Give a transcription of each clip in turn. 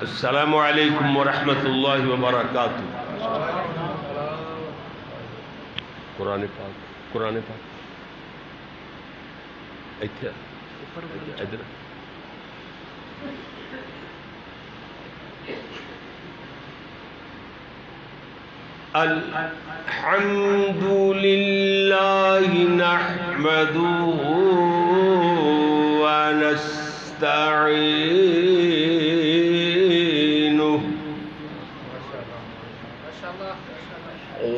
السلام علیکم ورحمۃ اللہ وبرکاتہ۔ قرآن پاک ایتھے ادھر الحمد للہ نحمدہ ونستعینہ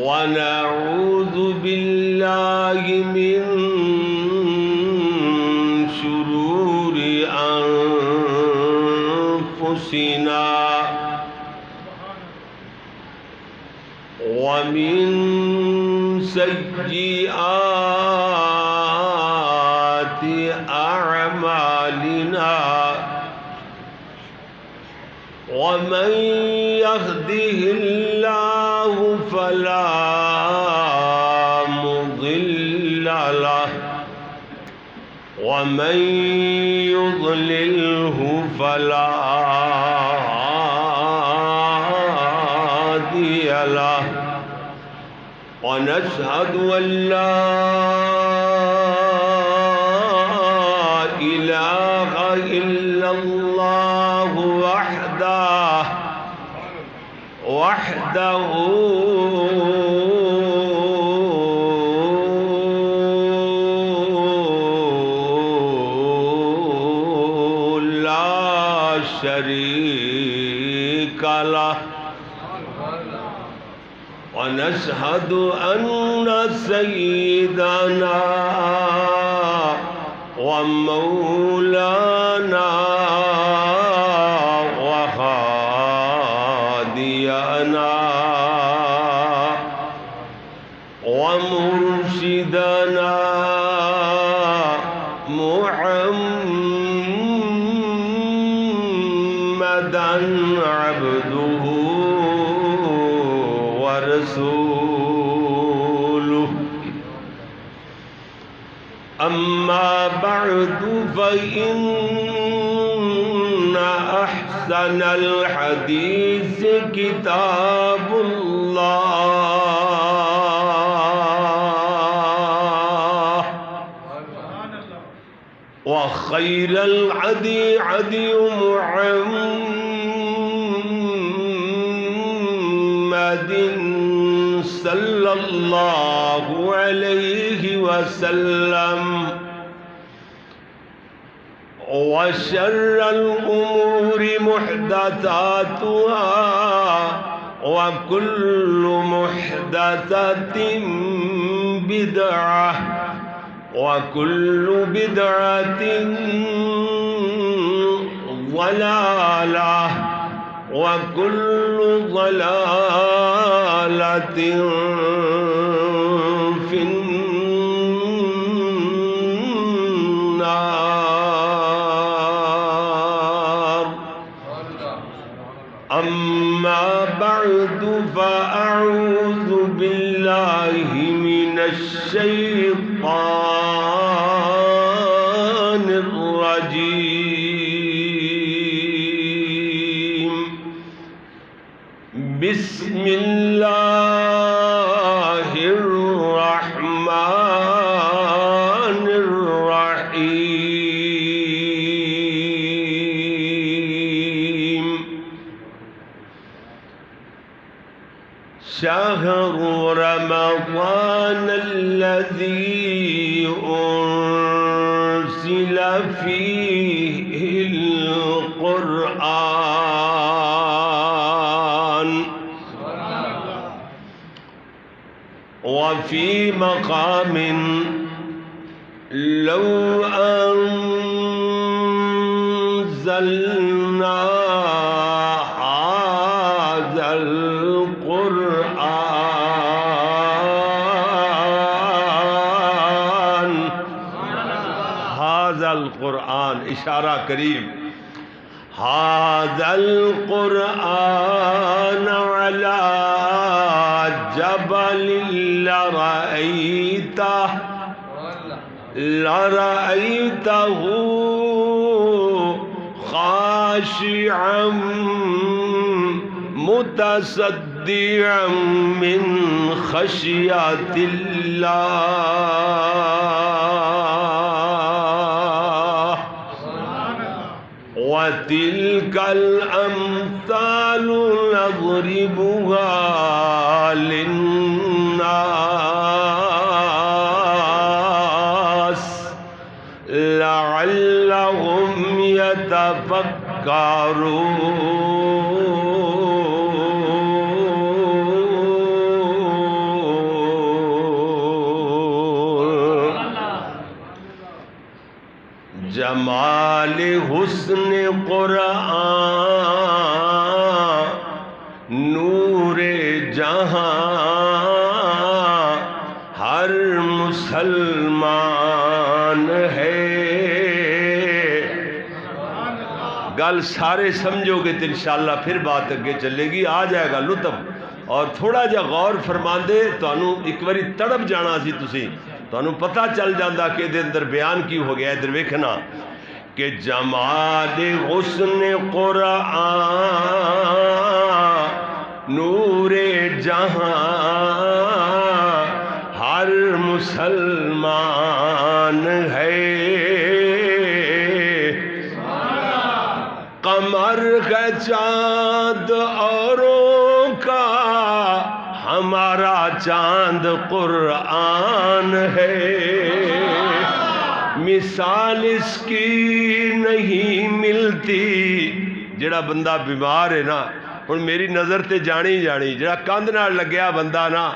ونعوذ باللہ من شرور انفسنا ومن سیئات اعمالنا ومن يهده الله فلا مضل له ومن يضلله فلا هادي له ونشهد أن لا إله إلا الله وحده لا شريك له ونشهد أن سيدنا ومولانا وهادينا ومرشدنا محمدا عبده ورسوله أما بعد فإن أحسن الحديث كتاب الله وخير الهدي هدي محمد صلى الله عليه وسلم وشر الأمور محدثاتها وكل محدثة بدعة وكل بدعة ضلالة وكل ضلالة في النار أما بعد فأعوذ بالله من الشيطان الرجيم بسم الله الرحمن الرحيم شهر رمضان الذي أنزل فيه القرآن وفي مقام لو أنزلنا هذا القرآن اشارہ قریب هذا القرآن على جبل لرأيته خاشعا خاشعا متصدعا من خشیت اللہ وتلك الأمثال نضربها للناس لعلهم يتفكرون جمال حسن قرآن نور جہاں ہر مسلمان ہے. گل سارے سمجھو گے تو انشاءاللہ پھر بات اگے چلے گی, آ جائے گا لطف. اور تھوڑا جا غور فرما دے تانوں ایک باری تڑپ جانا سی تسی, تانوں پتہ چل جاندہ کہ دے اندر بیان کی ہو گیا. ادھر ویکھنا کہ جمال حسن قرآن نور جہاں ہر مسلمان ہے. قمر کا چاند اوروں کا ہمارا چاند قرآن ہے. مثال اس کی نہیں ملتی. جڑا بندہ بیمار ہے نا, ہن میری نظر تے جانی جانی جڑا کندھ نال لگیا بندہ نا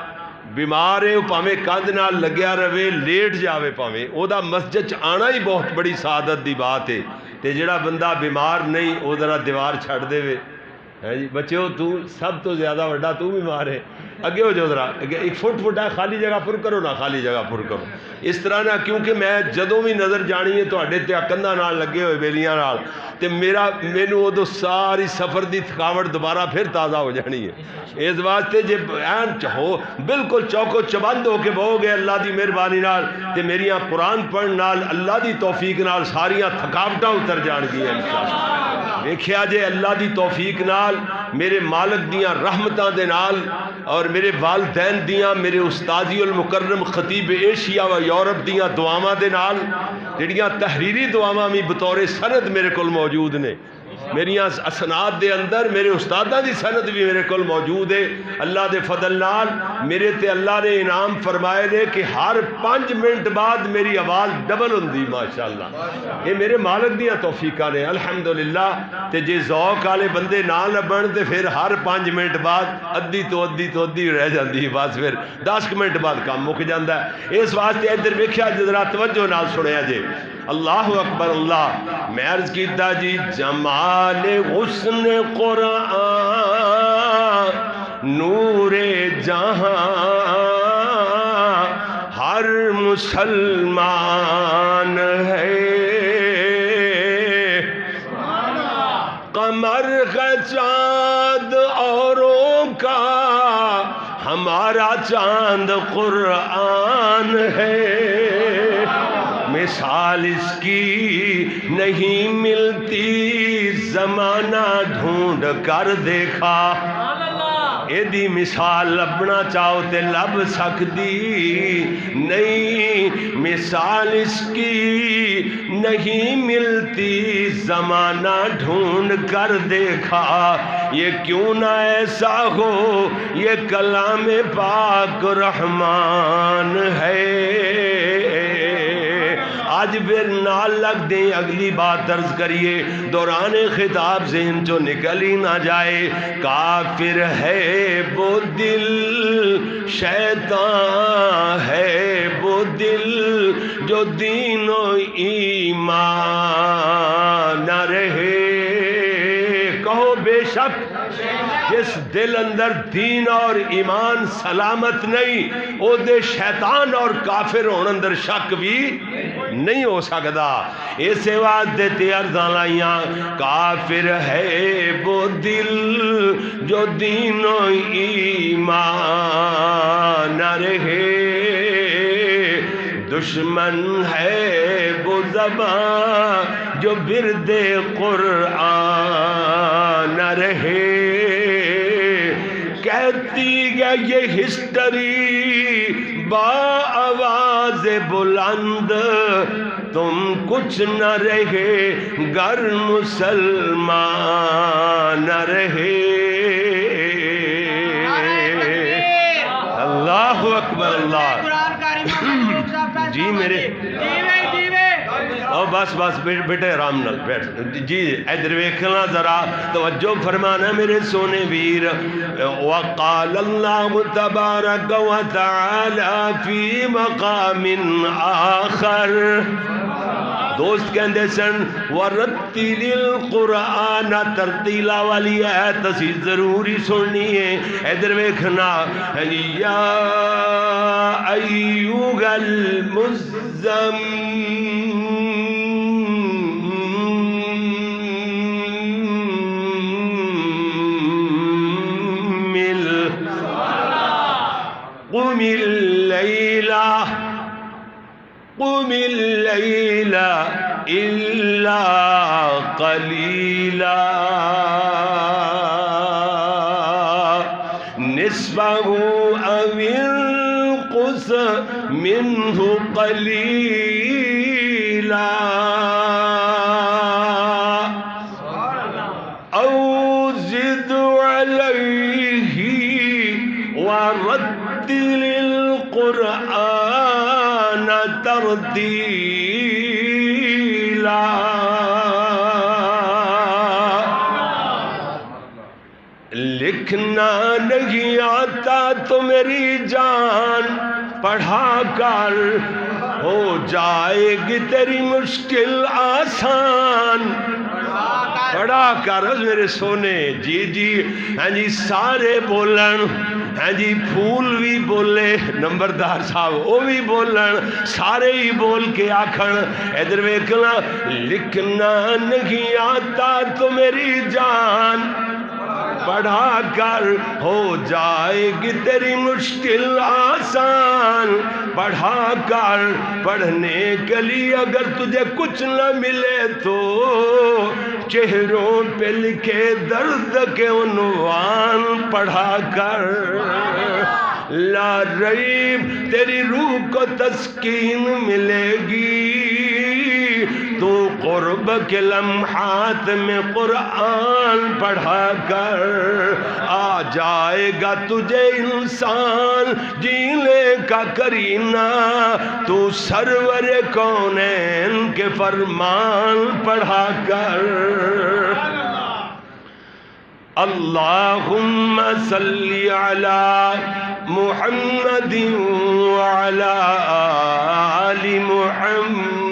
بیمار ہے, پاویں کندھ نال لگیا رہے لیٹ جاوے پاویں, او دا مسجد چ آنا ہی بہت بڑی سعادت دی بات ہے. تے جڑا بندہ بیمار نہیں او ذرا دیوار چھڑ دے وے. جی بچیو تو سب تو زیادہ وڈا تو بیمار ہے, اگے ہو جاؤ ذرا, ایک فٹ ہے خالی جگہ پر کرو نا, خالی جگہ پر کرو اس طرح نہ, کیونکہ میں جدوں بھی نظر جانی ہے تواڈے تے کنਧਾਂ نال لگے ہوئے بیلیاں نال تے مینوں ادو ساری سفر دی تھکاوٹ دوبارہ پھر تازہ ہو جانی ہے. اس واسطے جے این ہو بالکل چوکو چبند ہو کے بہو گے اللہ دی مہربانی نال تے میریاں قرآن پڑھن نال اللہ دی توفیق نال ساریاں تھکاوٹاں اتر جان گیاں انشاءاللہ. ویکھیا جے اللہ دی توفیق نال, میرے مالک دیاں رحمتاں دے نال اور میرے والدین دیاں, میرے استاذی المکرم خطیب ایشیا و یورپ دیاں دعاواں دے نال, جڑیاں تحریری دعاواں بھی بطور سند میرے کول موجود نے, میریاں اسناد دے اندر میرے استاداں دی سند بھی میرے کول موجود ہے. اللہ دے فضل نال میرے تے اللہ نے انعام فرمائے نے کہ ہر 5 منٹ بعد میری آواز ڈبل ہوندی ماشاءاللہ. یہ میرے مالک دیاں توفیقاں نے الحمدللہ. تے جے ذوق والے بندے نہ لبن تے پھر ہر 5 منٹ بعد ادھی تو ادھی رہ جاندی, بس پھر 10 منٹ بعد کام مک جاندا ہے. اس واسطے ادھر ویکھیا ذرا توجہ نال سنیا جے. اللہ اکبر اللہ. میں عرض کیتا جی جمال حسن قرآن نور جہاں ہر مسلمان ہے. قمر کا چاند اوروں کا ہمارا چاند قرآن ہے. مثال اس کی نہیں ملتی, زمانہ ڈھونڈ کر دیکھا. ایدی مثال لبنا چاہو تے لب سکدی نہیں. مثال اس کی نہیں ملتی, زمانہ ڈھونڈ کر دیکھا. یہ کیوں نہ ایسا ہو, یہ کلام پاک رحمان ہے. آج پھر نال لگ دیں اگلی بات عرض کریے, دوران خطاب ذہن جو نکل ہی نہ جائے. کافر ہے وہ دل, شیطان ہے وہ دل, جو دین و ایمان نہ رہے. کہو بے شک جس دل اندر دین اور ایمان سلامت نہیں, او دے شیطان اور کافر ہون اندر شک بھی نہیں ہو سکتا. اسے واسطے تے عرضاں لائیاں, کافر ہے وہ دل جو دین و ایمان نہ رہے. دشمن ہے وہ زبان جو برد قرآن نہ رہے، کہتی ہے یہ ہسٹری با آواز بلند، تم کچھ نہ رہے گر مسلمان نہ رہے۔ اللہ اکبر اللہ۔ جی میرے او بس بس بیٹے آرام نال بیٹھ جی ادھر ویکھنا ذرا توجہ فرمانا میرے سونے ویر۔ وقال اللہ تبارک و تعالی فی مقام آخر، دوست کہندے سن وَرَتِّلِ الْقُرْآنَ ترتیلا والی آیت اسی ضروری سننی ہے۔ ادھر ویکھنا یا ایھا المزمل قم الليل إلا قليلا نصفه أو انقص منه قليلا أو زد عليه ورتل القرآن ترتیلا۔ لکھنا نہیں آتا تو میری جان پڑھا کر ہو جائے گی تیری مشکل آسان۔ پڑھا کر میرے سونے جی جی ہاں جی سارے بولن ہاں جی پھول بھی بولے نمبردار صاحب وہ بھی بولن سارے ہی بول کے آکھن ادھر ویکھنا لکھنا نہیں آتا تو میری جان پڑھا کر ہو جائے گی تیری مشکل آسان۔ پڑھا کر پڑھنے کے لیے اگر تجھے کچھ نہ ملے تو چہروں پہ لکھے درد کے عنوان پڑھا کر۔ لا ریب تیری روح کو تسکین ملے گی، تو قرب کے لمحات میں قرآن پڑھا کر۔ آ جائے گا تجھے انسان جینے کا کرینہ، تو سرور کونین کے فرمان پڑھا کر۔ اللہم صلی علی محمد وعلی آل محمد۔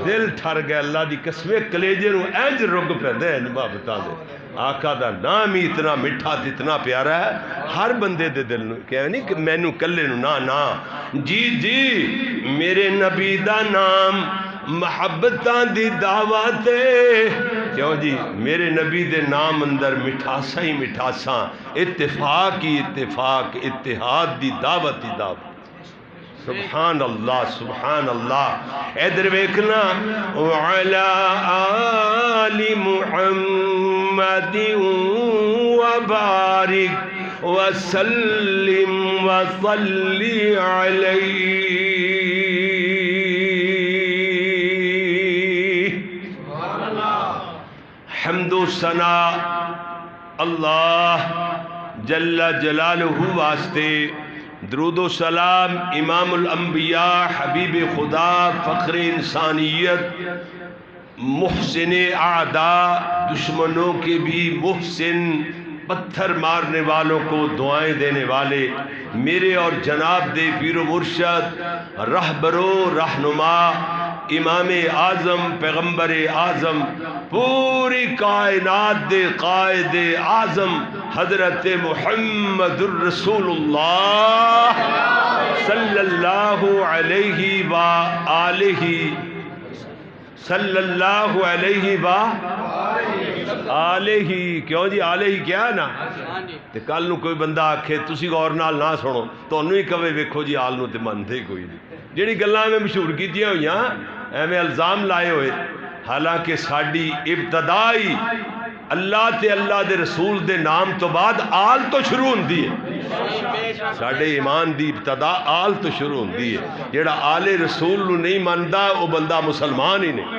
دل ٹھر گیا اللہ دی قسمے کلیجے نو اینج رگ پہ دے محبتاں دے۔ آقا دا نام ہی اتنا مٹھا تے اتنا پیارا ہے ہر بندے دے دل نو کہہ نہیں کہ مینو کلے نو نا نا جی جی میرے نبی دا نام محبتاں دی دعوت کیوں جی میرے نبی دے نام اندر مٹھاسا ہی مٹھاساں اتفاق ہی اتفاق اتحاد دی دعوت ہی دعوت۔ سبحان اللہ سبحان اللہ۔ ادھر ویکھنا وعلی آل محمد وبارک وسلم وصلی علیہ۔ حمد و ثنا اللہ جل جلالہ واسطے، درود و سلام امام الانبیاء حبیب خدا فخر انسانیت محسن اعداء دشمنوں کے بھی محسن پتھر مارنے والوں کو دعائیں دینے والے میرے اور جناب دے پیر و مرشد رہبرو رہنما امام اعظم پیغمبر اعظم پوری کائنات دے قائد اعظم حضرت محمد الرسول اللہ صلی اللہ علیہ وآلہ صلی اللہ علیہ وآلہ آلے ہی، کیوں جی آلے ہی کیا ہے نا. تے کل نو کوئی بندہ آکھے تسی غور نال نہ سنو تانوں ہی کہے ویکھو جی آل نو تے منتے ہی کوئی نہیں. جہڑی گلاں میں مشہور کیتیاں ہوئیاں ایویں الزام لائے ہوئے، حالانکہ ساڈی ابتدائی اللہ تے اللہ دے رسول دے نام تو بعد آل تو شروع ہوندی ہے. ساڈے ایمان دی ابتدا آل تو شروع ہوندی ہے. جہڑا آل رسول نو نہیں مندا وہ بندہ مسلمان ہی نہیں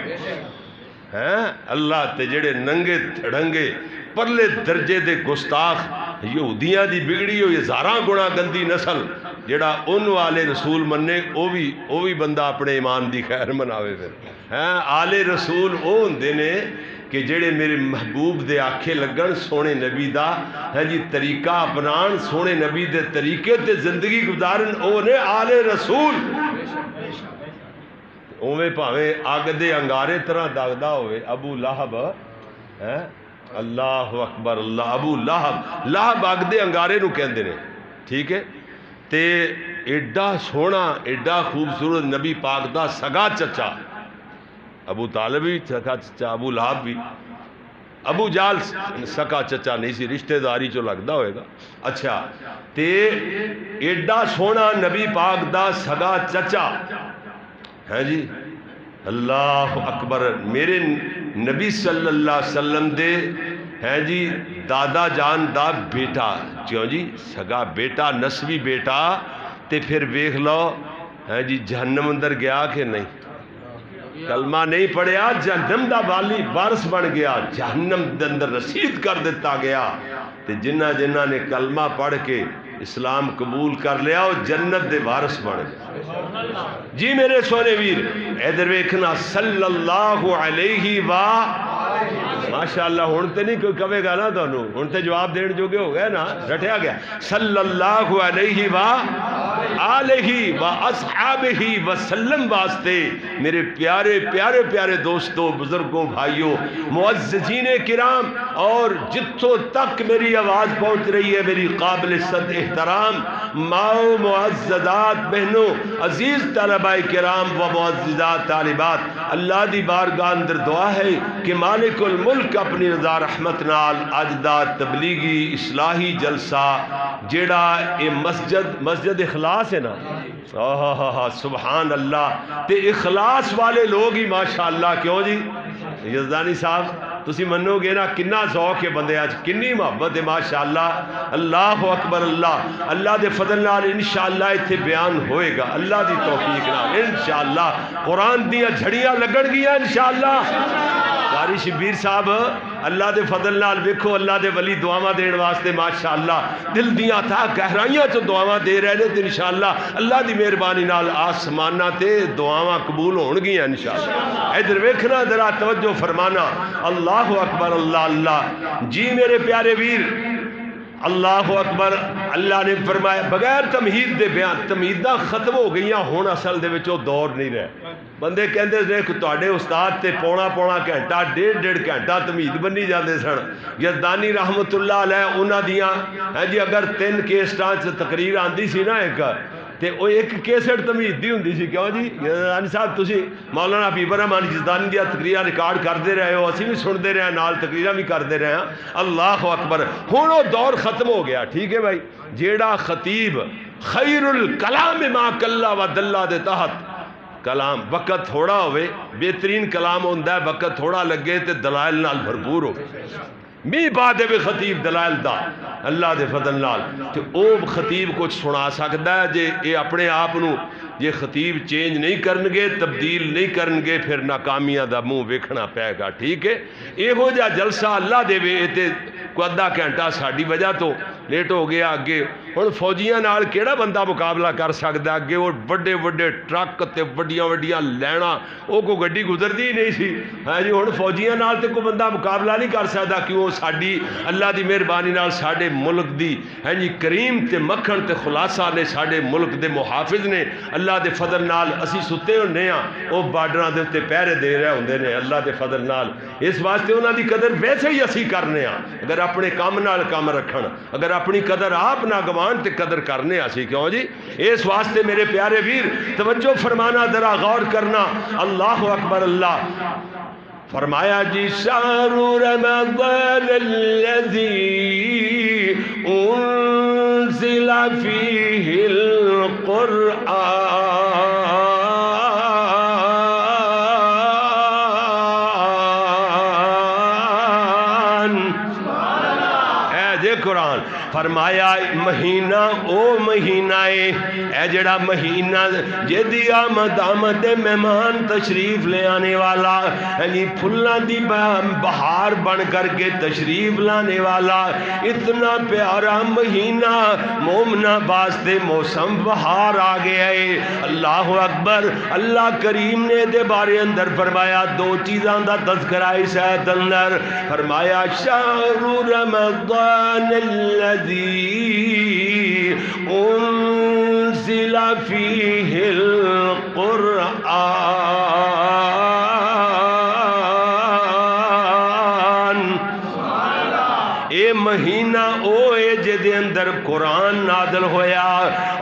ہے. اللہ تے جڑے ننگے دھڑنگے پرلے درجے دے گستاخ یہودیاں دی بگڑی ہوئی ہزاراں گنا گندی نسل جڑا ان والے رسول مننے او بھی بندہ اپنے ایمان دی خیر مناوے. پھر آل رسول او ہوندے نے کہ جڑے میرے محبوب دے آکھے لگن سونے نبی دا جی طریقہ اپنان، سونے نبی دے طریقے تے زندگی گزارن، او نے آل رسول. اوے پاویں اگ دے انگارے طرح دگدا ہوئے ابو لہب، اللہ اکبر اللہ، ابو لہب، لہب اگ دے انگارے نو کہندے نے، ٹھیک ہے. تے ایڈا سونا ایڈا خوبصورت نبی پاک دا سگا چچا ابو طالب بھی سکا چچا، ابو لہب بھی. ابو جال سکا چچا نہیں سی، رشتہ داری چو لگدا ہوئے گا. اچھا تے ایڈا سونا نبی پاک دا سگا چچا ہے جی، اللہ اکبر، میرے نبی صلی اللہ علیہ وسلم دے ہے جی دادا جان دا بیٹا، کیوں جی سگا بیٹا، نسبی بیٹا. تے پھر ویکھ لو ہے جی جہنم اندر گیا کہ نہیں، کلمہ نہیں پڑھیا جہنم دا والی وارث بن گیا، جہنم دے اندر رسید کر دیتا گیا. تے جنہ جنہ نے کلمہ پڑھ کے اسلام قبول کر لیا وہ جنت دے وارث بن گئے. جی میرے سونے ویر ادھر ویکھنا، صلی اللہ علیہ ماشاءاللہ. ہن تے نہیں کوئی کہے گا نا تانوں، ہن تے جواب دین جوگے ہو گئے نا، رٹیا گیا. صلی اللہ علیہ آلہ و اصحابہ وسلم واسطے میرے پیارے پیارے پیارے دوستوں، بزرگوں، بھائیوں، معززین کرام، اور جتوں تک میری آواز پہنچ رہی ہے میری قابل صد احترام ماؤں، معززات بہنوں، عزیز طلباء کرام و معززات طالبات، اللہ دی بارگاہ اندر دعا ہے کہ مالک الملک اپنی رضا رحمت نال اج دا تبلیغی اصلاحی جلسہ جیڑا اے مسجد اخلاص ہے نا، سبحان اللہ، تے اخلاص والے لوگ ہی ماشاءاللہ. کیوں جی یزدانی صاحب تسی منو گے نا کنا ذوق ہے بندے اج، کنی محبت ہے ماشاءاللہ. اللہ اکبر اللہ. اللہ دے فضل نال انشاءاللہ ایتھے بیان ہوئے گا اللہ دی توفیق نال انشاءاللہ. قرآن دیاں جھڑیاں لگن گیاں انشاءاللہ. قاری شبیر صاحب اللہ دے فضل نال ویکھو اللہ دے ولی دعاواں دین واسطے ماشاءاللہ دل دیاں تھا گہرائیاں چ دعاواں دے رہے نے. تے انشاءاللہ اللہ دی مہربانی نال آسماناں تے دعاواں قبول ہون گیاں انشاءاللہ. ادھر ویکھنا ذرا توجہ فرمانا. اللہ اکبر اللہ اللہ. جی میرے پیارے ویر اللہ اکبر. اللہ نے فرمایا بغیر تمہید دے بیان، تمہیداں ختم ہو گئیاں ہون، اصل دے وچ او دور نہیں رہے. بندے کہندے نے کہ تواڈے استاد تے پونا گھنٹہ ڈیڑھ گھنٹہ تمہید بنی جاندے سن. یزدانی رحمت اللہ علیہ انہاں دیاں ہے جی اگر 3 کیسٹاں چ تقریر آندی سی نا ایک، تے وہ ایک کیسٹ تمہید دی ہوندی سی. کیوں جی یزدانی صاحب تسی مولانا حبیب الرحمان یزدانی دیا تقریراں ریکارڈ کرتے رہے ہو، اسی بھی سنتے رہے ہیں، نال تقریراں بھی کرتے رہے ہیں. اللہ اکبر. ہن وہ دور ختم ہو گیا. ٹھیک ہے بھائی. جیڑا خطیب خیر الکلام ما کلا و دلہ دے تحت کلام وقت تھوڑا ہوئے بہترین کلام ہوندہ ہے، وقت تھوڑا لگے تے دلائل نال بھرپور ہو می بعد بھی خطیب دلائل دا اللہ دے فضل نال تے او خطیب کچھ سنا سکتا ہے. جے اے اپنے آپ نو یہ خطیب چینج نہیں کرنگے، تبدیل نہیں کرنگے، پھر ناکامیاں دا منہ ویکھنا پائے گا. ٹھیک ہے. اے ہو جا جلسہ اللہ دے وے تے کو ادھا گھنٹہ ساڈی وجہ تو لیٹ ہو گیا. اگے ہن فوجیاں نال کیڑا بندہ مقابلہ کر سکدا؟ اگے وہ بڑے بڑے ٹرک تے وڈیاں وڈیاں لینا او کو گڈی گزردی نہیں سی. ہاں جی ہن فوجیاں نال تے کوئی بندہ مقابلہ نہیں کر سکدا. کیوں؟ ساڈی اللہ دی مہربانی نال ساڈے ملک دی ہاں جی کریم تے مکھن تے خلاصہ نے ساڈے ملک دے محافظ نے. اللہ دے فضل نال اسی ستے ہونے ہاں، او بارڈراں دے تے پہرے دے رہے ہوندے نے اللہ دے فضل نال. اس واسطے انہاں دی قدر ویسے ہی اسی کرنے ہاں اگر اپنے کام نال کام رکھن، اگر اپنی قدر آپ نہ گوان تے قدر کرنے اسی. کیوں جی؟ اس واسطے میرے پیارے ویر توجہ فرمانا، ذرا غور کرنا. اللہ اکبر اللہ. فرمایا جی شہر رمضان الذی انزل فیہ القرآن. اے جے قرآن فرمایا مہینہ او مہینہ ہے اے جڑا مہینہ جدی آمد آمد مہمان تشریف لے آنے والا یعنی پھلاں دی بہار بن کر کے تشریف لانے والا اتنا پیارا مہینہ مومنہ واسطے موسم بہار آ گیا ہے. اللہ اکبر. اللہ کریم نے دے بارے اندر فرمایا دو چیزاں دا تذکرہ اس آیت اندر فرمایا شہر رمضان انزل فیہ القرآن. اے مہینہ او اے جدے اندر قرآن نازل ہویا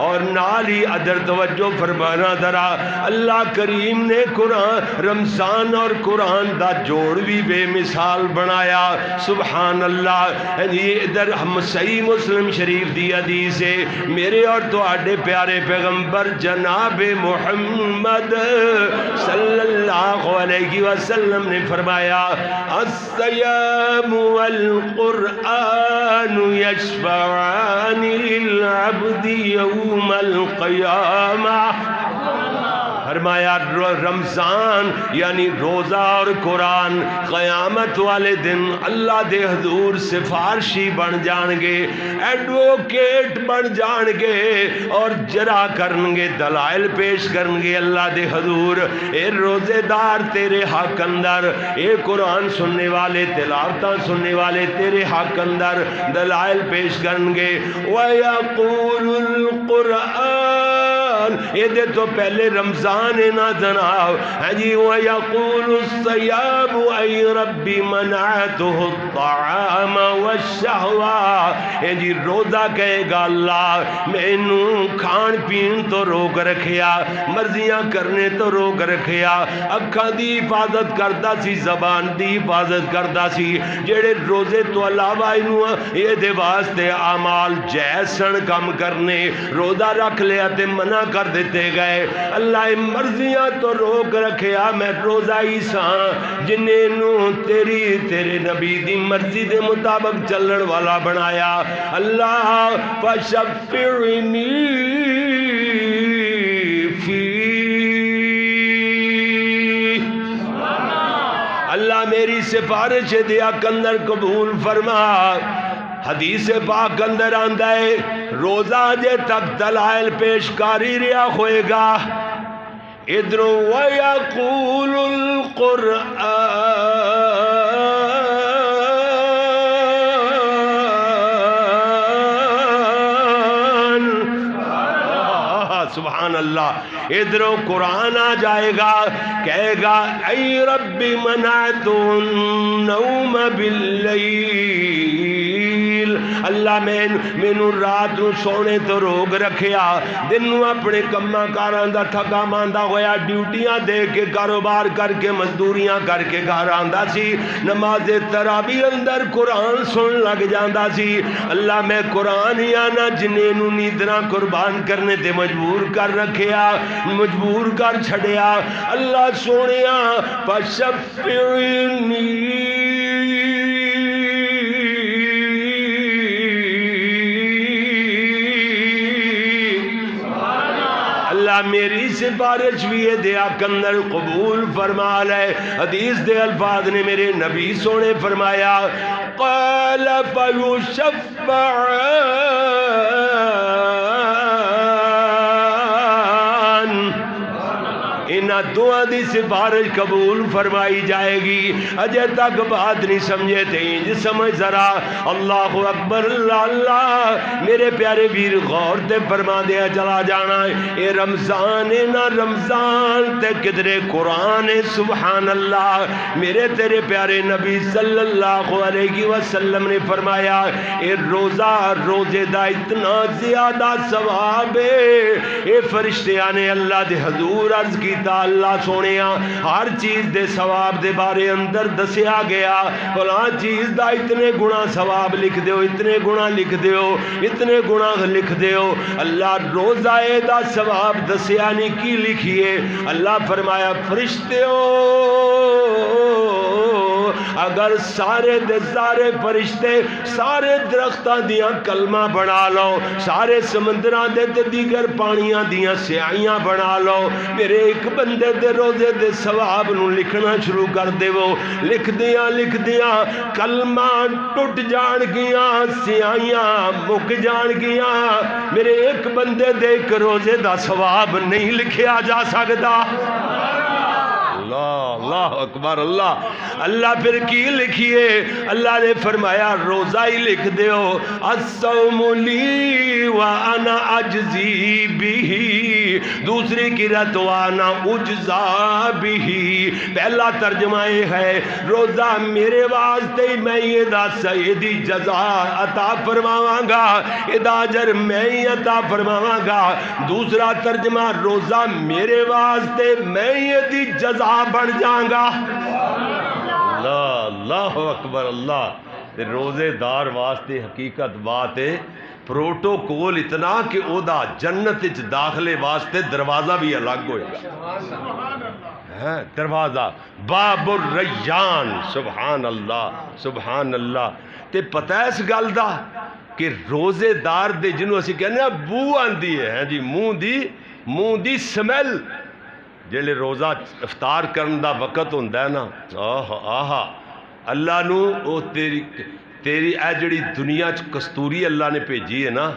اور نالی ادر توجہ فرمانا ذرا اللہ کریم نے قرآن رمضان اور قرآن دا جوڑ بھی بے مثال بنایا. سبحان اللہ. یہ ادھر ہم صحیح مسلم شریف دی حدیث ہے میرے اور تواڈے پیارے پیغمبر جناب محمد صلی اللہ علیہ وسلم نے فرمایا الصیام والقرآن یشفعان للعبد یوم القیامہ. فرمایا رمضان یعنی روزہ اور قرآن قیامت والے دن اللہ دے حضور سفارشی بن جان گے ایڈوکیٹ بن جان گے اور جرا کرن گے دلائل پیش کرن گے اللہ دے حضور. اے روزے دار تیرے حق اندر اے قرآن سننے والے تلاوتاں سننے والے تیرے حق اندر دلائل پیش کرن گے. وَيَقُولُ الْقُرْآنُ یہ دے تو پہلے رمضان نا جناب ہے جی. وَيَقُولُ الصَّيَّامُ اَيْ رَبِّ مَنَعْتُهُ الطَّعَامَ وَالشَّهْوَةَ. ہے جی روزہ کہے گا اللہ میں نوں کھان پین تو روک رکھیا مرضیاں کرنے تو روک رکھیا اکھاں دی حفاظت کردا سی زبان دی حفاظت کردا سی جڑے روزے تو علاوہ انہوں یہ دے واسطے اعمال جائز سن کم کرنے روزہ رکھ لیا تے منع کر دیتے گئے. اللہ مرضیاں تو روک رکھیا میں روزہ ہی ساں جنہیں نو تیرے نبی دی مرضی دے مطابق چلن والا بنایا. اللہ فشفعنی فی اللہ میری سفارش دیا کندر قبول فرما. حدیث پاک اندر آندہ ہے روزہ جے تک دلائل پیش کاری رہا ہوئے گا ادھروں وَيَقُولُ الْقُرْآنُ. سبحان اللہ. ادھروں قرآن آ جائے گا کہے گا اے رب منعت النوم باللیل. اللہ میں نو رات نو سونے تو روک رکھیا دن نو اپنے کماں کاراں دا تھکا ماندا ہویا ڈیوٹیاں دے کے کاروبار کر کے مزدوریاں کر کے گھر آندا سی نماز تراویح اندر قرآن سن لگ جاندا سی. اللہ میں قرآن ہی آنا جنہیں نو نیندراں قربان کرنے تے مجبور کر رکھیا مجبور کر چھڑیا. اللہ سونیا فشفعنی میری سفارش بھی دیا کندر قبول فرما لے. حدیث دے الفاظ نے میرے نبی سونے فرمایا قال فیشفعان انہاں دعا دی سفارش قبول فرمائی جائے گی. اجے تک بات نہیں سمجھے تھے انج سمجھ ذرا. اللہ اکبر. اللہ میرے پیارے ویر غور تے فرما دیا چلا جانا اے رمضان نہ رمضان تے کدرے قرآن. سبحان اللہ. میرے تیرے پیارے نبی صلی اللہ علیہ وسلم نے فرمایا اے روزہ روزے دا اتنا زیادہ ثواب ہے. اے فرشتیاں نے اللہ دے حضور عرض کیتا لکھدا اللہ سونیا ہر چیز دے ثواب دے بارے اندر دسیا گیا فلاں چیز دا اتنے گنا ثواب لکھ دیو اتنے گنا لکھ دیو اتنے گنا لکھ دیو اللہ روزہ دا ثواب دسیا نہیں کی لکھیے اللہ فرمایا فرشتیو اگر سارے دے سارے فرشتے سارے درختاں دیاں کلمہ بنا لو سارے سمندراں دے تے دیگر پانیاں دیاں سیاہیاں بنا لو میرے ایک بندے دے روزے دے ثواب نو لکھنا شروع کر دیو لکھ دیاں کلمہ ٹوٹ جان گیاں سیاہیاں مک جان گیاں میرے ایک بندے دے ایک روزے دا ثواب نہیں لکھیا جا سکتا اللہ اکبر اللہ پھر کی لکھیے اللہ نے فرمایا روزہ ہی لکھ دیو الصوم لی وانا اجزی بھی دوسری قرأت وانا اجزا بھی پہلا ترجمہ یہ ہے روزہ میرے واسطے میں یہ دا سیدی جزا عطا فرماواں گا ادا اجر میں ہی عطا فرماواں گا دوسرا ترجمہ روزہ میرے واسطے میں یہ دی جزا بڑھ جاؤں گا اللہ اکبر اللہ روزے دار واسطے حقیقت بات ہے پروٹوکول اتنا کہ او دا جنت اچ داخلے واسطے دروازہ بھی الگ ہوئے گا دروازہ باب الریان سبحان اللہ تے پتہ ہے اس گل دا کہ روزے دار دے جنہوں اسی کہنے ہیں بو آندی ہے جی منہ دی سمیل جیلے روزہ افطار کرن دا وقت ہوندہ ہے نا آہا اللہ نو او تیری اے جڑی دنیا چ کستوری اللہ نے بھیجی ہے نا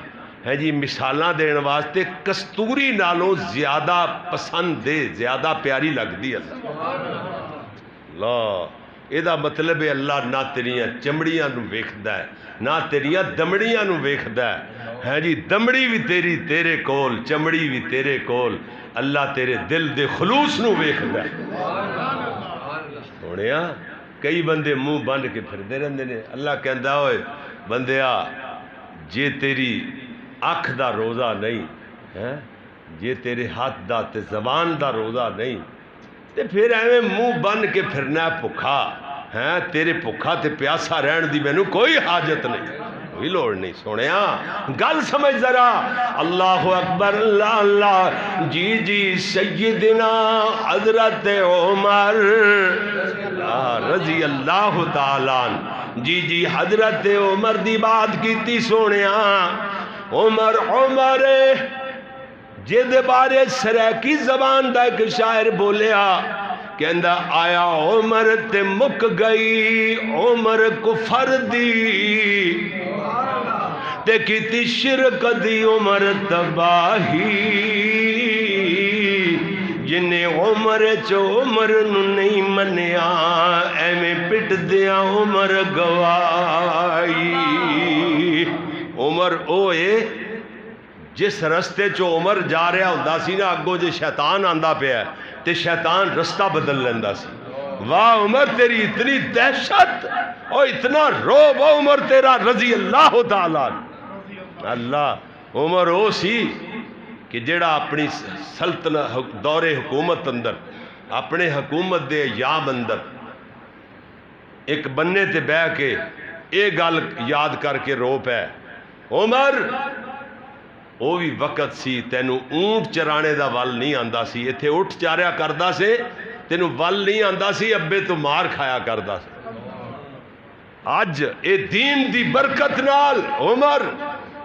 ہے جی مثالاں دین واسطے کستوری نالوں زیادہ پسند دے زیادہ پیاری لگ دی اللہ اے دا مطلب ہے اللہ نہ تیریاں چمڑیاں نو ویکھدا ہے نہ تیریاں دمڑیاں نو ویکھدا ہے جی دمڑی بھی تیری تیرے کول چمڑی بھی تیرے کول اللہ تیرے دل دے خلوص نو ویکھدا ہے سونیا کئی بندے منہ بند کے پھردے رہندے نے اللہ کہندا ہوئے بندیا جے تیری اکھ دا روزہ نہیں جے تیرے ہاتھ دا تے زبان دا روزہ نہیں تے پھر ایویں منہ بند کے پھرنا بھکھا تیرے بھکھا تے پیاسا رہن دی مینوں کوئی حاجت نہیں کوئی لوڑ نہیں سونیا گل سمجھ ذرا اللہ اکبر اللہ جی سیدنا حضرت عمر رضی اللہ تعالیٰ جی حضرت عمر دی بات کیتی سونیا عمر جد بارے سریکی زبان دا ایک شاعر بولیا کہندہ آیا عمر تے مک گئی عمر کفر دی تے کیتی شرک دی عمر تباہی جنہیں عمر چو عمر نو نہیں منیا ایمیں پٹ دیا عمر گوائی عمر اوئے جس رستے چو عمر جا رہا ہوندا سی نا اگوں جے شیطان آندا پیا تے شیطان رستہ بدل لیندا سی واہ عمر تیری اتنی دہشت اور اتنا روب عمر تیرا رضی اللہ تعالیٰ اللہ عمر او سی کہ جڑا اپنی سلطنت دور حکومت اندر اپنے حکومت دے ایام اندر ایک بننے تے بہ کے اے گل یاد کر کے رو پے عمر وہ بھی وقت سی تینوں اونٹ چرانے دا ول نہیں آندا سی ایتھے اٹھ چاریا کردا سے تینوں ول نہیں آندا سی ابے تو مار کھایا کردا سے اج اے دین دی برکت نال عمر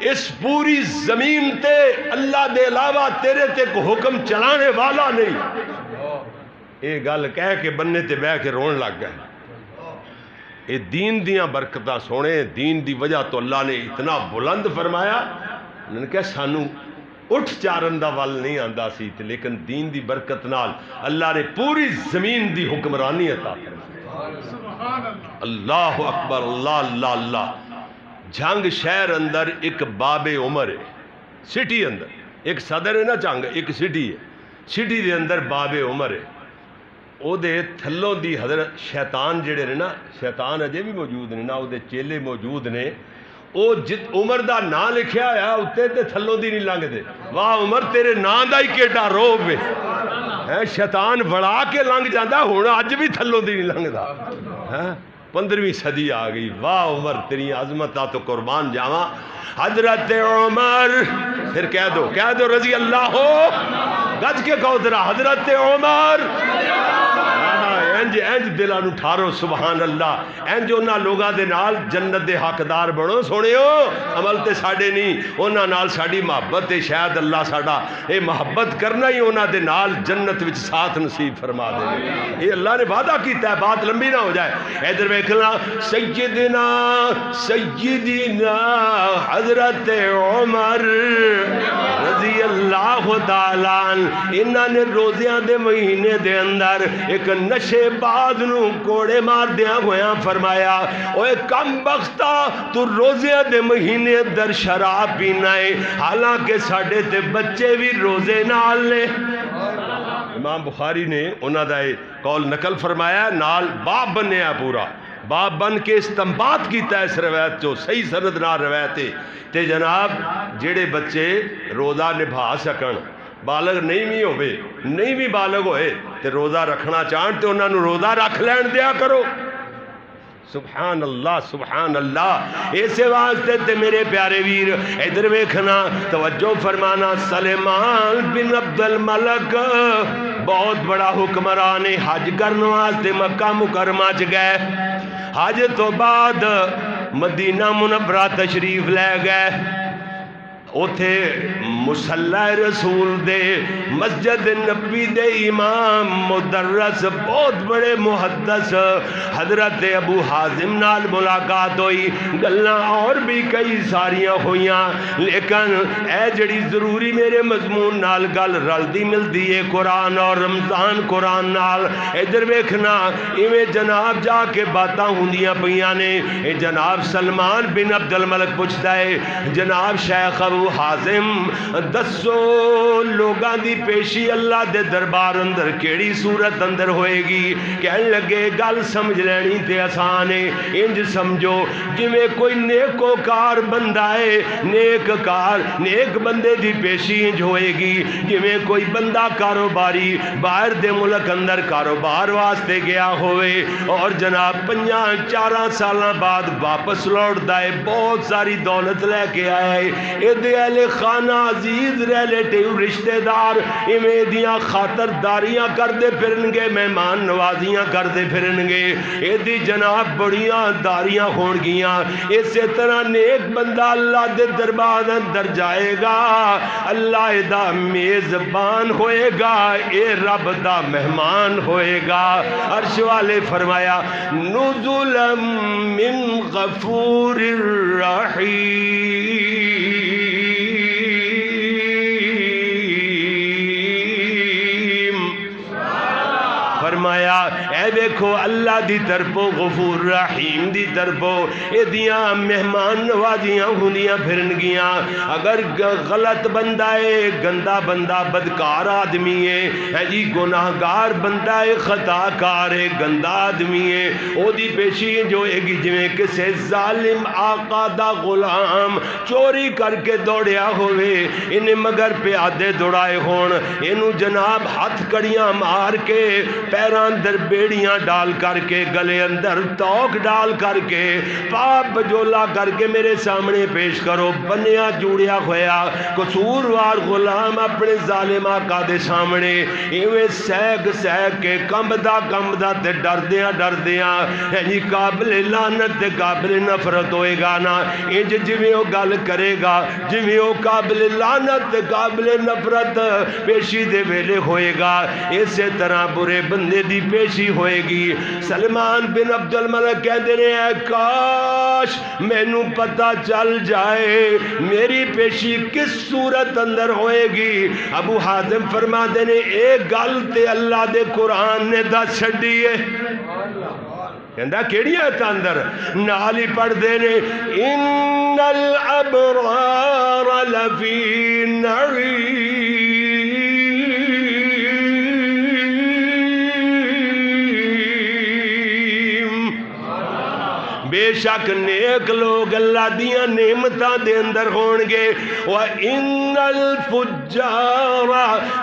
اس پوری زمین تے اللہ دے علاوہ تیرے تے کو حکم چلانے والا نہیں اے گل کہہ کے بننے تے بہ کے رون لگ گئے اے دین دیاں برکتاں سونے دین دی وجہ تو اللہ نے اتنا بلند فرمایا انہوں نے کہا سانو اٹھ چارن دا ول نہیں آندا سی لیکن دین دی برکت نال اللہ نے پوری زمین دی حکمرانی عطا فرمائی اللہ اکبر اللہ جھنگ شہر اندر ایک باب عمر ہے سٹی اندر ایک صدر ہے نا جھنگ ایک سٹی ہے سٹی دے اندر باب عمر ہے او دے تھلوں دی حضرت شیطان جڑے نے نا شیطان اجے بھی موجود نے نا او دے چیلے موجود نے او جت عمر دا نا لکھیا ہے اتے تے تھلوں دی نہیں لنگ دے واہ عمر تیرے نا دا ہی کیٹا روب ہے شیطان وڑا کے لنگ جاتا ہوں اج بھی تھلوں دی نہیں لنگدا 15ویں صدی آ گئی واہ عمر تیری عظمتاں تو قربان جاواں حضرت عمر پھر کہہ دو رضی اللہ ہو گج کے کہو ذرا حضرت عمر انج دلانو ٹھارو سبحان اللہ انج انہاں لوگاں دے نال جنت دے حقدار بنو سونیو عمل تے ساڈے نہیں انہاں نال ساڈی محبت تے شاید اللہ ساڈا اے محبت کرنا ہی انہاں دے نال جنت وچ ساتھ نصیب فرما دے یہ اللہ نے وعدہ کیتا ہے بات لمبی نہ ہو جائے ادھر ویکھنا سیدنا حضرت عمر رضی اللہ تعالی انہاں نے روزیاں دے مہینے دے اندر ایک نشے بعد نو کوڑے مار دیاں ہویاں فرمایا اوے کم بختہ تو روزے دے مہینے در شراب پینا ہے حالانکہ ساڈے تے بچے بھی روزے نال نے امام بخاری نے انہاں دا قول نقل فرمایا نال باب بنیا پورا باب بن کے استنباط کیتا ہے اس روایت جو صحیح سند نال روایت ہے تے جناب جڑے بچے روزہ نبھا سکن بالغ نہیں بھی بالغ ہوئے تے روزہ رکھنا چاہن تے انہاں نو روزہ رکھ لین دیا کرو سبحان اللہ اسے واسطے تے میرے پیارے ویر ادھر ویکھنا توجہ فرمانا سلیمان بن عبد الملک بہت بڑا حکمران حج کرنے واسطے مکہ مکرمہ چ گئے حج تو بعد مدینہ منورہ تشریف لے گئے اوتھے مصلی رسول دے مسجد نبی دے امام مدرس بہت بڑے محدث حضرت ابو حازم نال ملاقات ہوئی گلاں اور بھی کئی ساریاں ہوئیاں لیکن اے جڑی ضروری میرے مضمون نال گل رلدی ملدی ہے قرآن اور رمضان قرآن نال ادھر ویکھنا ایویں جناب جا کے باتاں ہوندیاں پیاں نے اے جناب سلمان بن عبد الملک پوچھتا ہے جناب شیخ ابو حازم دسو لوگاں دی پیشی اللہ دے دربار اندر کیڑی صورت اندر ہوئے گی کہنے لگے گل سمجھ لینی تے آسان ہے انج سمجھو جویں کوئی نیکوکار بندہ ہے نیک بندے دی پیشی انج ہوئے گی جویں کوئی بندہ کاروباری باہر دے ملک اندر کاروبار واسطے گیا ہوئے اور جناب 5-4 سالاں بعد واپس لوٹ دائے بہت ساری دولت لے کے آئے اے اہل خانہ عزیز ریلیٹیو رشتہ دار ایویں دیاں خاطرداریاں کردے پھرن گے مہمان نوازیاں کردے پھرن گے اے دی جناب بڑیاں داریاں ہون گیاں اسی طرح نیک بندہ اللہ دے دربار اندر جائے گا اللہ دا میزبان ہوئے گا اے رب دا مہمان ہوئے گا عرش والے فرمایا نزلا من غفور الرحیم فرمایا اے دیکھو اللہ دی طرفوں غفور رحیم دی طرفوں اے دیاں مہمان نوازیاں ہوندیاں پھرن گیاں اگر غلط بندہ ہے گندا بندہ بدکار آدمی ہے جی گناہگار بندہ ہے خطا کار ہے گندا آدمی ہے او دی پیشی جو ہے گی جویں کسے ظالم آقا دا غلام چوری کر کے دوڑیا ہوئے انہیں مگر پہ آدھے دوڑائے ہون انہوں جناب ہاتھ کڑیاں مار کے پیران اندر بیڑیاں ڈال کر کے گلے اندر توک ڈال کر کے پاپ بجولا کر کے میرے سامنے پیش کرو بنیا جوڑیا ہویا قصوروار غلام اپنے ظالم آقا دے سامنے ایویں سیگ کے کمبدا تے ڈردیاں یعنی قابل لعنت تے قابل نفرت ہوئے گا نا انج جویں او گل کرے گا جویں او قابل لعنت تے قابل نفرت پیشی دے ویلے ہوئے گا اسی طرح برے بندے دی پیشی ہوئے گی سلمان بن عبد الملک کہتے ہیں اے کاش مینوں پتہ چل جائے میری پیشی کس صورت اندر ہوئے گی ابو حازم فرماتے ہیں ایک گل تے اللہ دے قرآن نے دس چھڈی ہے کہندا کیڑی آیت اندر نال ہی پڑھ دے نے ان الابرار لفی نعیم بے شک نیک لوگ اللہ دیاں نعمتاں دے اندر ہون گے وَإِنَّ الْفُجَّارَ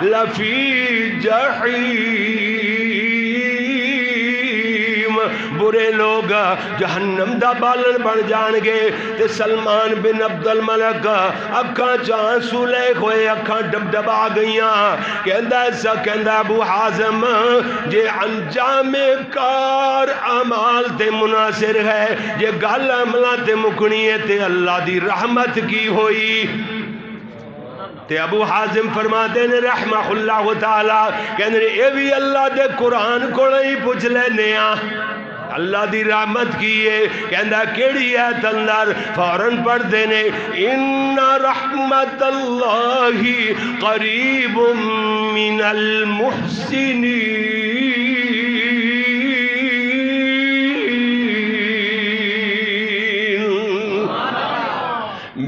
لفی جحیم، برے لوگ جہنم دا بالن بن جان گے۔ تے سلمان بن عبد الملک اکھاں چانسو لے ہوئے، اکھاں ڈب ڈبا گئیاں، کہندا ایسا کہندا ابو حازم جے انجام کار اعمال تے مناصر ہے، جے گل عملاں تے مکنی ہے تے اللہ دی رحمت کی ہوئی؟ تے ابو حازم فرماتے نے رحمہ اللہ تعالی، کہندے اے بھی اللہ دے قرآن کو نہیں پوچھ لینے آ، اللہ دی رحمت کی ہے، کہندا کیڑی ہے تندر؟ فوراً پڑھ دینے ان رحمت اللہ قریب من المحسنین،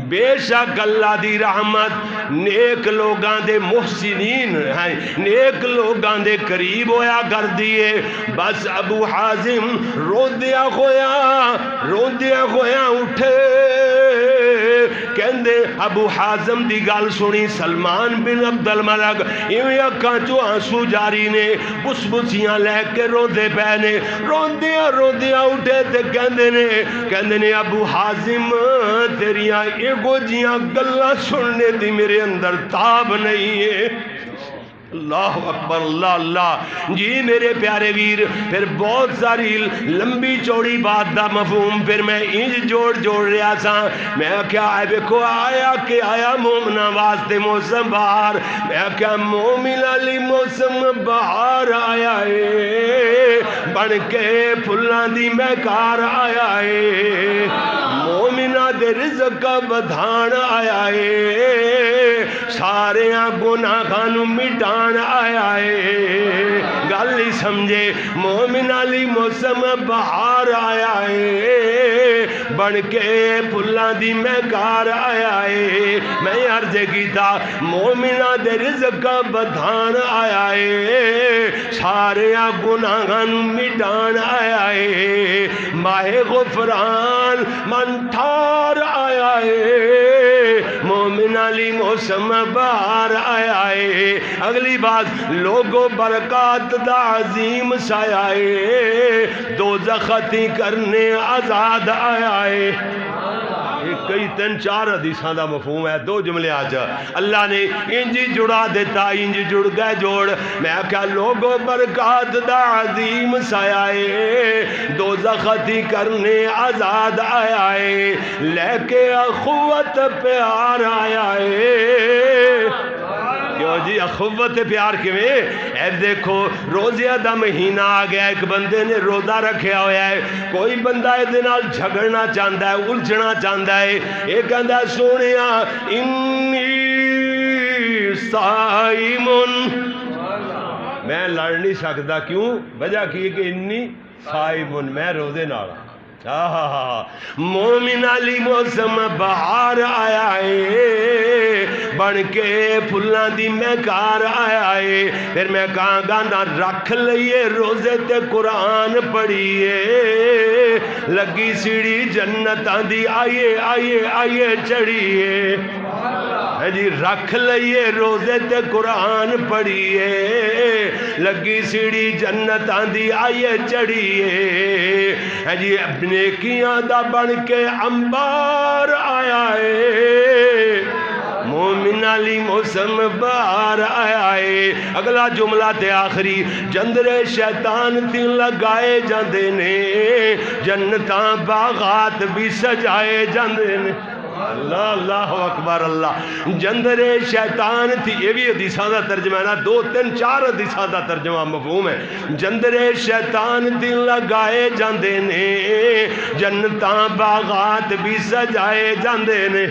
بے شک اللہ دی رحمت نیک لوگاں دے محسنین ہیں، نیک لوگاں دے قریب ہویا کر دیے۔ بس ابو حازم روندیا ہویا اٹھے، کہندے ابو حازم دی گل سنی سلمان بن عبد الملک ایویں اکھاں چوں آنسو جاری نے، بس بسیاں لے کے روندے پے نے، روندیا اٹھے تے کہندے نے ابو حازم تیریاں ایگو جیاں گلاں سننے دی میرے اندر تاب نہیں ہے۔ اللہ اکبر، اللہ اللہ جی میرے پیارے ویر، پھر بہت ساری لمبی چوڑی بات دا مفہوم پھر میں انج جوڑ رہا سا۔ میں کیا ہے دیکھو آیا کہ آیا مومنہ واسطے موسم بہار، میں کیا مومن علی موسم بہار آیا ہے، بن کے پھلاں دی مہکار آیا ہے، مومنہ دے رزق بدھان آیا ہے، سارے گناہاں نوں مٹان آیا ہے۔ گل نہیں سمجھے، مومن علی موسم بہار آیا ہے، بن کے پھلاں دی مہکار آیا ہے۔ میں عرض کیتا مومنہ دے رزق بدھان آیا ہے، سارے گناہاں نوں مٹان آیا ہے، ماہ غفران من ٹھار آیا ہے، مومن علی موسم بہار آیا ہے۔ اگلی بات لوگوں برکات دا عظیم سایہ ہے، دوزخ ختم کرنے آزاد آیا ہے۔ کئی تین چار حدیثاں دا مفہوم ہے، دو جملے آج اللہ نے انجی جڑا دیتا، انجی جڑ گئے جوڑ۔ میں کہا لوگوں برکات دا عظیم سایہ ہے، دوزخ ختم کرنے آزاد آیا ہے، لے کے اخوت پیار آیا ہے۔ کیوں جی اخوت پیار کیویں؟ اے دیکھو روزے دا مہینہ آ گیا، ایک بندے نے روزہ رکھیا ہویا ہے، کوئی بندہ دے نال جھگڑنا چاہتا ہے، الجھنا چاہتا ہے، یہ کہندا سونیا انی صائمن، میں لڑ نہیں سکتا، کیوں؟ وجہ کی کہ انی صائمن، میں روزے نال۔ مومن علی موسم بہار آیا ہے، بن کے پھلاں دی مہکار آیا ہے۔ پھر میں کہاں گانا رکھ لئیے روزے تے قرآن پڑھیے، لگی سیڑھی جنتاں دی آئیے آئیے آئیے چڑھیے، جی رکھ لئیے روزے تے قرآن پڑھیے، لگی سیڑھی جنتاں دی آئیے چڑھیے، جی نیکیاں دا بن کے انبار آیا ہے، مومن علی موسم بہار آیا ہے۔ اگلا جملہ تے آخری جندرے شیطان تی لگائے جاندے نے، جنتاں باغات بھی سجائے جاندے نے۔ اللہ اللہ اکبر اللہ، جندرے شیطان تھی، یہ بھی حدیثاں دا ترجمہ ہے نا، دو تین چار حدیثاں دا ترجمہ مفہوم ہے۔ جندرے شیطان تھی لگائے جاندے نے، جنتاں باغات بھی سجائے جاندے نے۔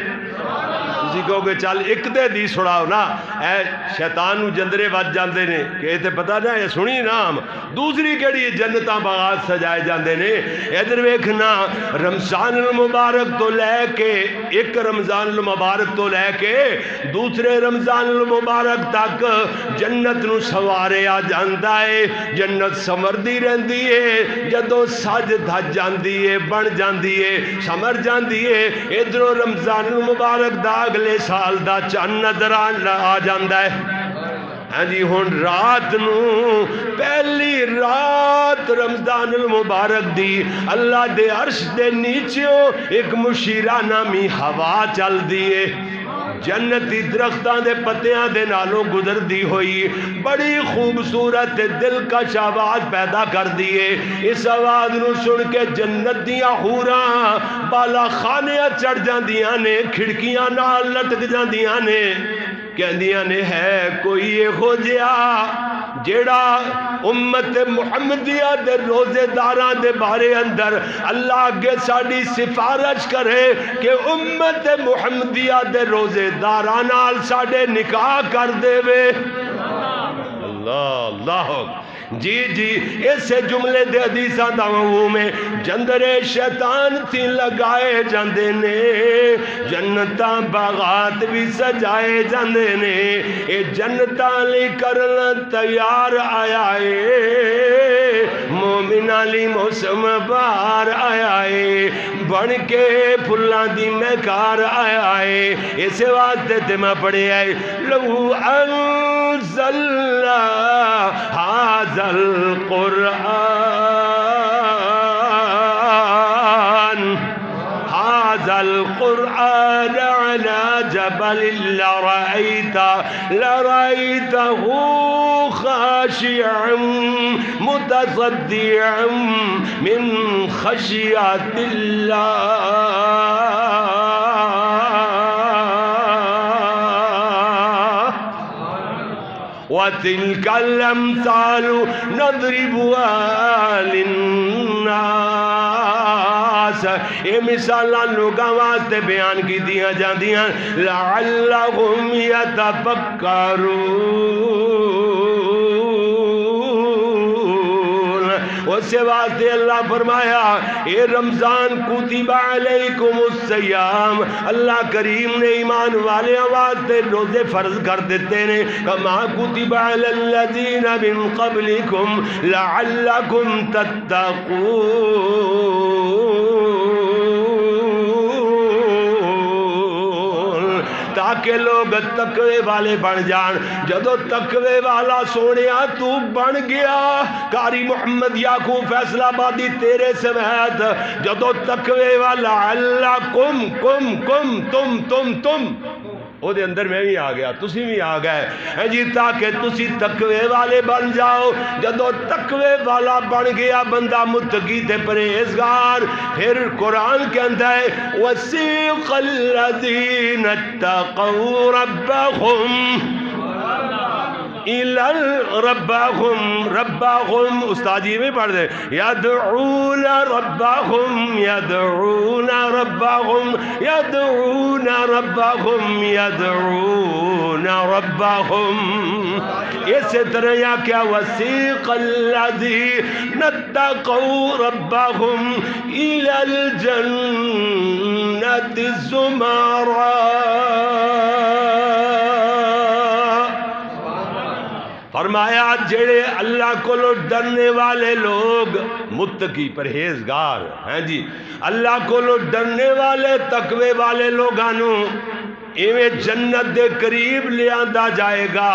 تسی کہو گے چل ایک تے دی سڑاؤ نا، اے شیطان نو جندرے بچ جاندے نے، کہ تے پتہ نہ یہ سنی نام، دوسری کیڑی جنتاں باغات سجائے جاندے نے۔ ادھر ویکھنا رمضان المبارک تو لے کے، ایک رمضان المبارک تو لے کے دوسرے رمضان المبارک تک جنت نو سوارے آ جاندا ہے، جنت سمردی رہندی ہے، جدوں سج دھج جاندی ہے، بن جاندی ہے، سمر جاندی ہے، ادھروں رمضان المبارک دا اگلے سال دا چند نظر آ جاندا ہے۔ ہاں جی ہن رات نو پہلی رات رمضان المبارک دی اللہ دے عرش دے نیچے ایک مشیرہ نامی ہوا چل دیے جنتی درختاں دے پتیاں دے نالوں گزر دی ہوئی بڑی خوبصورت دلکش آواز پیدا کر دیے اس آواز نو سن کے جنت دیاں حوراں بالا خانیاں چڑھ جاندیاں نے کھڑکیاں نال لٹک جاندیاں نے کہندیاں نے ہے کوئی یہ ہو جیا جیڑا امت محمدیہ دے روزے داراں دے بارے اندر اللہ اگے ساڈی سفارش کرے کہ امت محمدیہ دے روزے داراں نال ساڈے نکاح کر دے وے اللہ اللہ جی جی ایسے جملے دے حدیثاں دا مفہوم ہے جندرے شیطان تھی لگائے جاندے نے جنتاں باغات بھی سجائے جاندے نے اے جنتاں لئی کرن تیار آیا ہے مومناں لئی موسم بہار آیا ہے بن کے پھلاں دی مہکار آیا ہے اس واسطے تے میں پڑھیا ہے لو انزلنا هذا القرآن على جبل لرأيته خاشعا متصدعا من خشية الله وَتِلْكَ الْأَمْثَالُ نَضْرِبُهَا لِلنَّاسِ یہ مثالاں لوگاں واسطے بیان کی دیا جاندیاں لَعَلَّهُمْ يَتَفَكَّرُونَ اس واسطے اللہ فرمایا اے رمضان کتب علیکم الصیام اللہ کریم نے ایمان والے واسطے روزے فرض کر دیتے ہیں کما کتب علی الذین من قبلکم لعلکم تتقون تاکہ لوگ تقوی والے بن جان جدو تقوی والا سونیا تو بن گیا قاری محمد یعقوب فیصلہ آبادی تیرے سمیت جدو تقوی والا اللہ کم تم او دے اندر میں بھی آ گیا تسی بھی آ گئے جی تاکہ تسی تقوی والے بن جاؤ جدو تقوی والا بن گیا بندہ متقی تے پرہیزگار پھر قرآن کے اندر وَسِيقَ الَّذِينَ اتَّقَوْا رَبَّهُمْ ربهم استاد جی میں پڑھ دے یدعون ربهم اسی طرح یا کیا وسیق الذین اتقوا ربهم الى الجنة زمرا فرمایا جڑے اللہ کو ڈرنے والے لوگ متقی پرہیزگار ہیں جی اللہ کو ڈرنے والے تقوی والے لوگانوں ایویں جنت دے قریب لے آندا جائے گا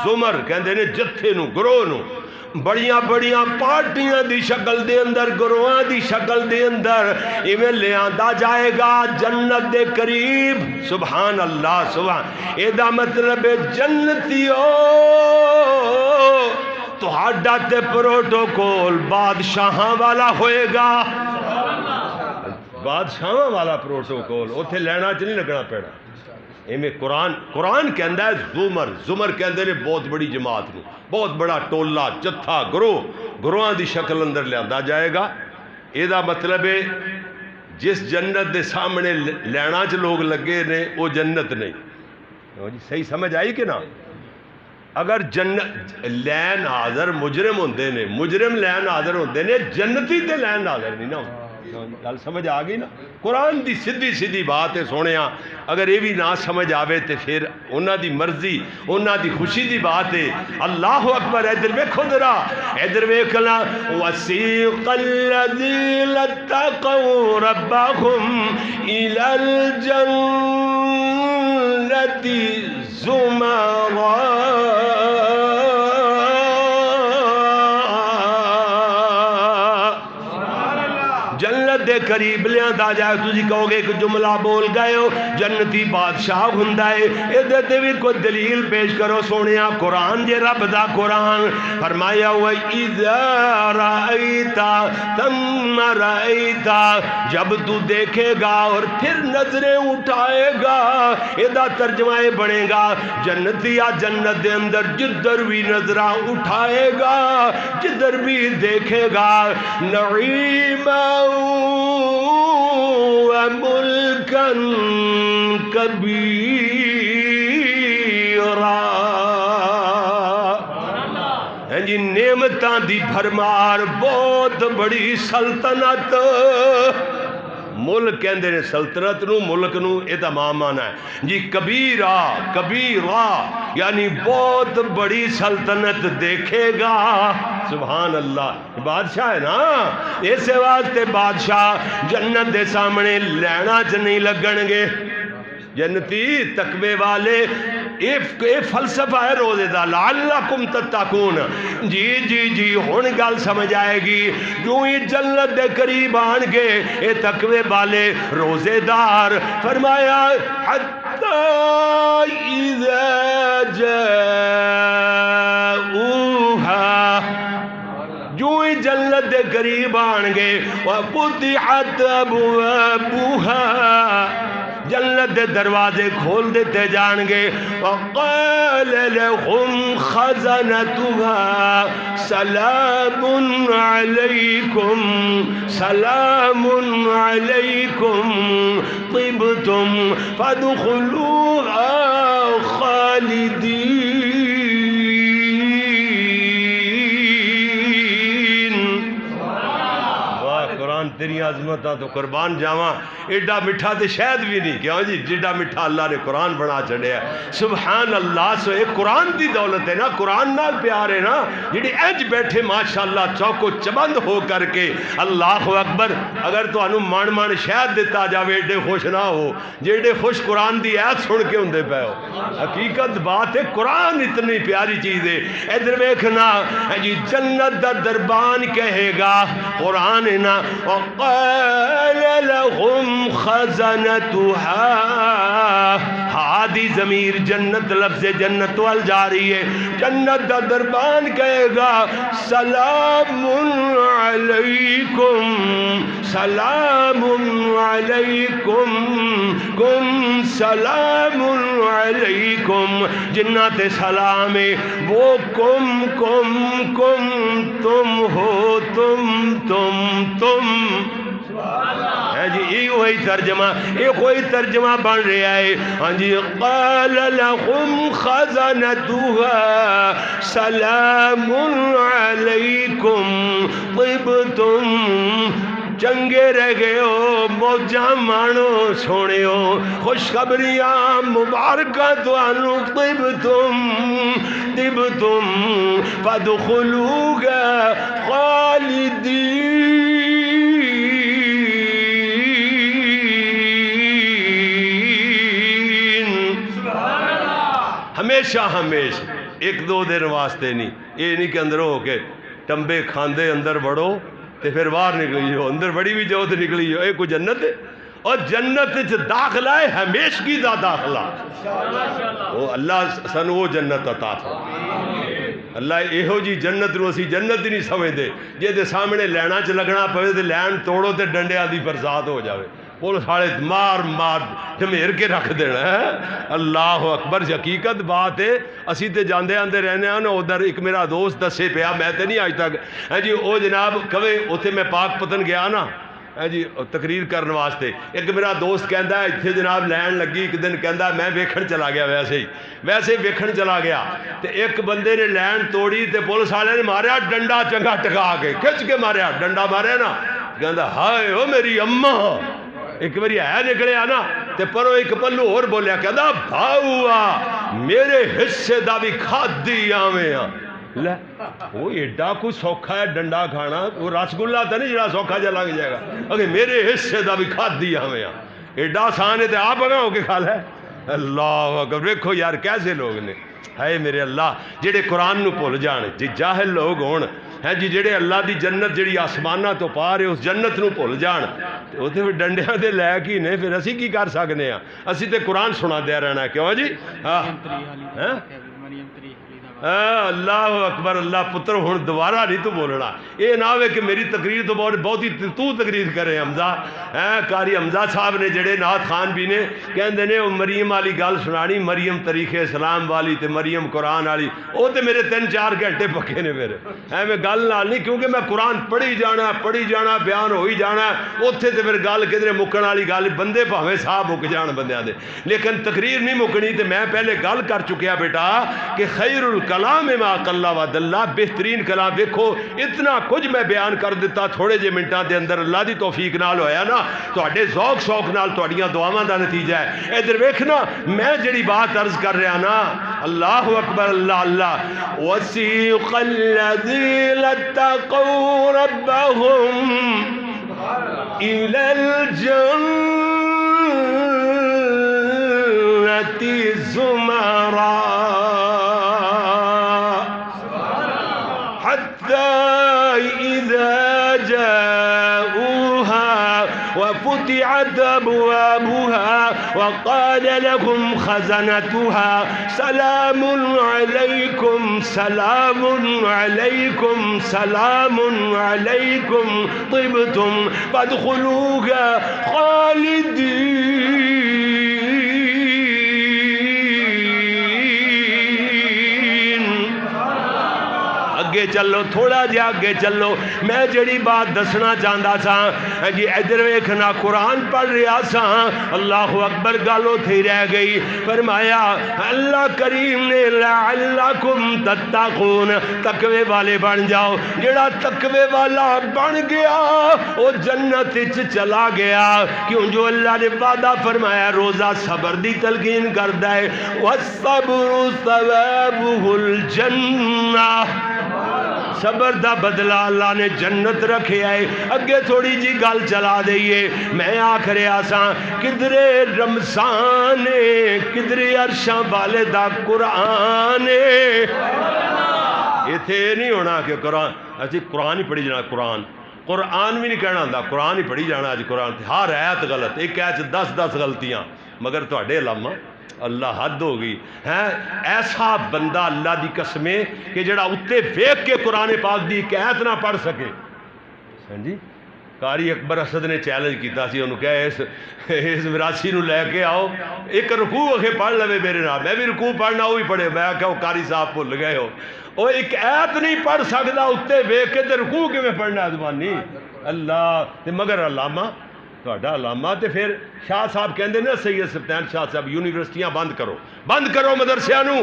زمر کہندے نے جتھے نو گروہ نو بڑیاں بڑیاں پارٹیاں دی شکل دے اندر گروہاں دی شکل دے اندر ایویں لے آندا جائے گا جنت دے قریب سبحان اللہ سبحان اے دا مطلب جنتیو تو ہاڈا تے پروٹوکول بادشاہاں والا ہوئے گا بادشاہاں والا پروٹوکول اوتھے لینا چ نہیں لگنا پینا ایویں قرآن کہندا ہے زمر کہندے نے بہت بڑی جماعت نو بہت بڑا ٹولہ جتھا گروہاں دی شکل اندر لیا جائے گا یہ دا مطلب ہے جس جنت دے سامنے لینا چ لوگ لگے نے وہ جنت نہیں صحیح سمجھ آئی کہ نا اگر جنت لین حاضر مجرم ہوندے نے مجرم لین حاضر ہوندے نے جنتی تے لین حاضر نہیں نا گل سمجھ آ گئی نا قرآن دی سیدھی بات ہے سونیا اگر یہ بھی نہ سمجھ آوے تے پھر انہاں دی مرضی انہاں دی خوشی دی بات ہے اللہ اکبر ادھر ویکھو ذرا ادھر ویکھنا وسیق الذین اتقوا ربهم الى الجنة جنت دے قریب لیاندا جائے. تسی کہو گے ایک جملہ بول گئے ہو جنتی بادشاہ ہوندا ہے. ادھر تے بھی کوئی دلیل پیش کرو سونیا. قرآن جے رب دا قرآن فرمایا وَإِذَا رَأَيْتَ ثَمَّ رَأَيْتَ, جب تو دیکھے گا اور پھر نظریں اٹھائے گا. ادھا ترجمہ بنے گا جنتی یا جنت دے اندر جدھر بھی نظرہ اٹھائے گا, جدھر بھی دیکھے گا, نعیمہ وملکا کبیرا. جی نعمتاں دی بھرمار, بہت بڑی سلطنت. ملک کہندے نے سلطنت نو, ملک نو اے دا مانا ہے جی کبیرہ. کبیرہ یعنی بہت بڑی سلطنت دیکھے گا. سبحان اللہ, بادشاہ ہے نا. اس واسطے بادشاہ جنت دے سامنے لینا چ نہیں لگن گے. جنتی تقوی والے اے فلسفہ ہے روزے دا, لعلکم تتقون. جی جی جی ہن گل سمجھ آئے گی. جو ہی جنت دے قریب آن گے اے تقوی والے روزے دار. فرمایا حتی اذا جاؤہا, جو ہی جنت دے قریب آن گے وفتحت ابوابها, جنت دے دروازے کھول دیتے جان گے. وقال لهم خزنتها سلام علیکم سلام علیکم طبتم فادخلوها خالدین. تیری عظمتاں تو قربان جاواں. ایڈا میٹھا تے شاید بھی نہیں کیوں جی جیڈا میٹھا اللہ نے قرآن بنا چڑھیا. سبحان اللہ. سو ایک قرآن دی دولت ہے نا, قرآن نال پیار ہے نا, جڑی اج بیٹھے ماشاءاللہ چوکو چبند ہو کر کے اللہ اکبر. اگر تو انو مان مان شاید دیتا جاوے ایڈے خوش نہ ہو جیڈے خوش قرآن دی آیت سن کے ہوندے پے ہو. حقیقت بات ہے قرآن اتنی پیاری چیز ہے. ادھر ویکھنا جی جنت دا دربان کہے گا قرآن ہے نا. وقال لهم خزنتها, ہادی ضمیر جنت لفظ جنت وال جاری ہے. جنت دا دربان کہے گا سلام علیکم سلام علیکم کم سلام علیکم. جنات سلام ہے وہ کم تم ہو تم ہے جی. یہ وہی ترجمہ, یہ کوئی ترجمہ بن رہا ہے. ہاں جی قال لهم خزنتها سلام علیکم طبتم, چنگے رہ گئے ہو, موجاں مانو سونے ہو, خوشخبریاں مبارکاں توانوں. طبتم فادخلوها خالدین. ہمیشہ ہمیشہ ایک دو دن واسطے نہیں. یہ نہیں کہ اندر ہو کے ٹمبے کھاندے اندر بڑھو تے پھر باہر نکلی ہو, اندر بڑی بھی جو تے نکلی ہو. یہ کوئی جنت ہے, اور جنت داخلہ ہے ہمیشگی دا داخلہ. وہ اللہ سن وہ جنت عطا فرمائے. اللہ یہو جی جنت نو اسی جنت ہی نہیں سمجھتے. جے دے سامنے لینا چ لگنا پوے تے لین توڑو تے ڈنڈیاں دی برسات ہو جاوے. وہ سارے مار ٹھمیر کے رکھ دینا ہے. اللہ اکبر. حقیقت بات ہے اسی تے جاندے آندے رہنے ہیں نا. ادھر ایک میرا دوست دسے پیا, میں تے نہیں آج تک جی او جناب کبھی اتنے میں پاک پتن گیا نا جی تقریر کرنے واسطے. ایک میرا دوست کہندا ہے اتنے جناب لین لگی. ایک دن کہندا میں ویکھن چلا گیا, ویسے ویکھن چلا گیا تے ایک بندے نے لین توڑی تے پولیس والے نے ماریا ڈنڈا چنگا ٹکا کے, کھچ کے ماریا, ڈنڈا ماریا نا. کہندا ہائے او میری اماں. ایک باری ہے نکلیا نا تے پرو ایک پلو اور بولیا, کہندا بھاؤا میرے حصے دا بھی کھادی آویں ہاں. لے وہ ایڈا کوئی سوکھا ہے ڈنڈا کھانا, وہ رسگلہ تو نہیں جڑا سوکھا جا لگ جائے گا. اگر میرے حصے دا بھی کھادی آویں ہاں, ایڈا آسان ہے تے آپ اگاں ہو کے کھا لے. اللہ اکبر. ویکھو یار کیسے لوگ نے ہے میرے اللہ جڑے قرآن نو بھول جان جی جاہل لوگ ہون ہیں جی جڑے اللہ دی جنت جڑی آسمانہ تو پا رہے اس جنت نو بھول جان وہ تو ڈنڈیاں دے لے کی نے پھر اسی کی کر سکنے ہیں اسی تے قرآن سنا دیا رہنا ہے کیوں جی ہاں اللہ اکبر. اللہ پتر ہوں دوبارہ نہیں تو بولنا یہ نہ ہوئے کہ میری تقریر تو بہت ہی تو تقریر کرے حمزہ قاری حمزہ صاحب نے جڑے نعت خان بھی نے کہندے نے وہ مریم والی گل سنانی مریم تاریخ اسلام والی تے مریم قرآن والی وہ تو میرے 3-4 گھنٹے پکے نے میرے میں گل نال نہیں کیونکہ میں قرآن پڑھی جانا بیان ہوئی جانا اتنے تو پھر گل کدھر مکن والی گل بندے بھاویں صاح مک جان بندیاں دے لیکن تقریر نہیں مکنی تو میں پہلے گل کر چکیا بیٹا کہ خیر کلام ما قل و دل بہترین کلام. دیکھو اتنا کچھ میں بیان کر دیتا تھوڑے جے منٹاں دے اندر اللہ دی توفیق نال ہویا نا تواڈے ذوق شوق نال تواڈیاں دعاواں دا نتیجہ ہے. ادھر ویکھنا میں جڑی بات عرض کر رہا نا اللہ اکبر اللہ اللہ وسیق الذین اتقوا ربهم الی الجنۃ زمرا وفتحت أبوابها وقال لهم خزنتها سلام عليكم سلام عليكم سلام عليكم طبتم فادخلوها خالدين. اگے چلو تھوڑا جہا اگے چلو میں جڑی بات دسنا چاہتا سا جی ادھر ویکھنا قرآن پڑھ رہا سا اللہ اکبر گل اتھی رہ گئی. فرمایا اللہ کریم نے لعلکم تتقون تقوی والے بن جاؤ. جڑا تقوی والا بن گیا وہ جنت چلا گیا کیوں جو اللہ نے وعدہ فرمایا روزہ صبر دی تلقین کردا ہے والصبر ثوابہ الجنہ صبر دا بدلہ اللہ نے جنت رکھے آئے. اگے تھوڑی جی گل چلا دئیے میں آخر آساں کدرے رمضان کدرے عرشاں والے دا قرآن اتھے نہیں ہونا کہ قرآن اچھی قرآن ہی پڑھی جانا قرآن بھی نہیں کہنا ہوندا قرآن ہی پڑھی جانا اج قرآن ہر آیت غلط ایک آیت 10 غلطیاں مگر تواڈے علامہ اللہ حد ہو گئی ہے ایسا بندہ اللہ دی قسمیں کہ جڑا اتے ویکھ کے قرآن پاک دی ایک آیت نہ پڑھ سکے. ہاں جی قاری اکبر اسد نے چیلنج کیتا سی انہوں کہا اس وراثی نو لے کے آؤ ایک رکوع اکھے پڑھ لوے میرے نام میں بھی رکوع پڑھنا وہ بھی پڑھے. میں کہا وہ قاری صاحب بھول گئے ہو وہ ایک آیت نہیں پڑھ سکتا اتے ویکھ کے تے رکوع کیویں پڑھنا زبانی اللہ تے مگر علامہ تہاڈا علامہ تے پھر شاہ صاحب کہندے نے سید سبطین شاہ صاحب یونیورسٹیاں بند کرو مدرسیاں نو.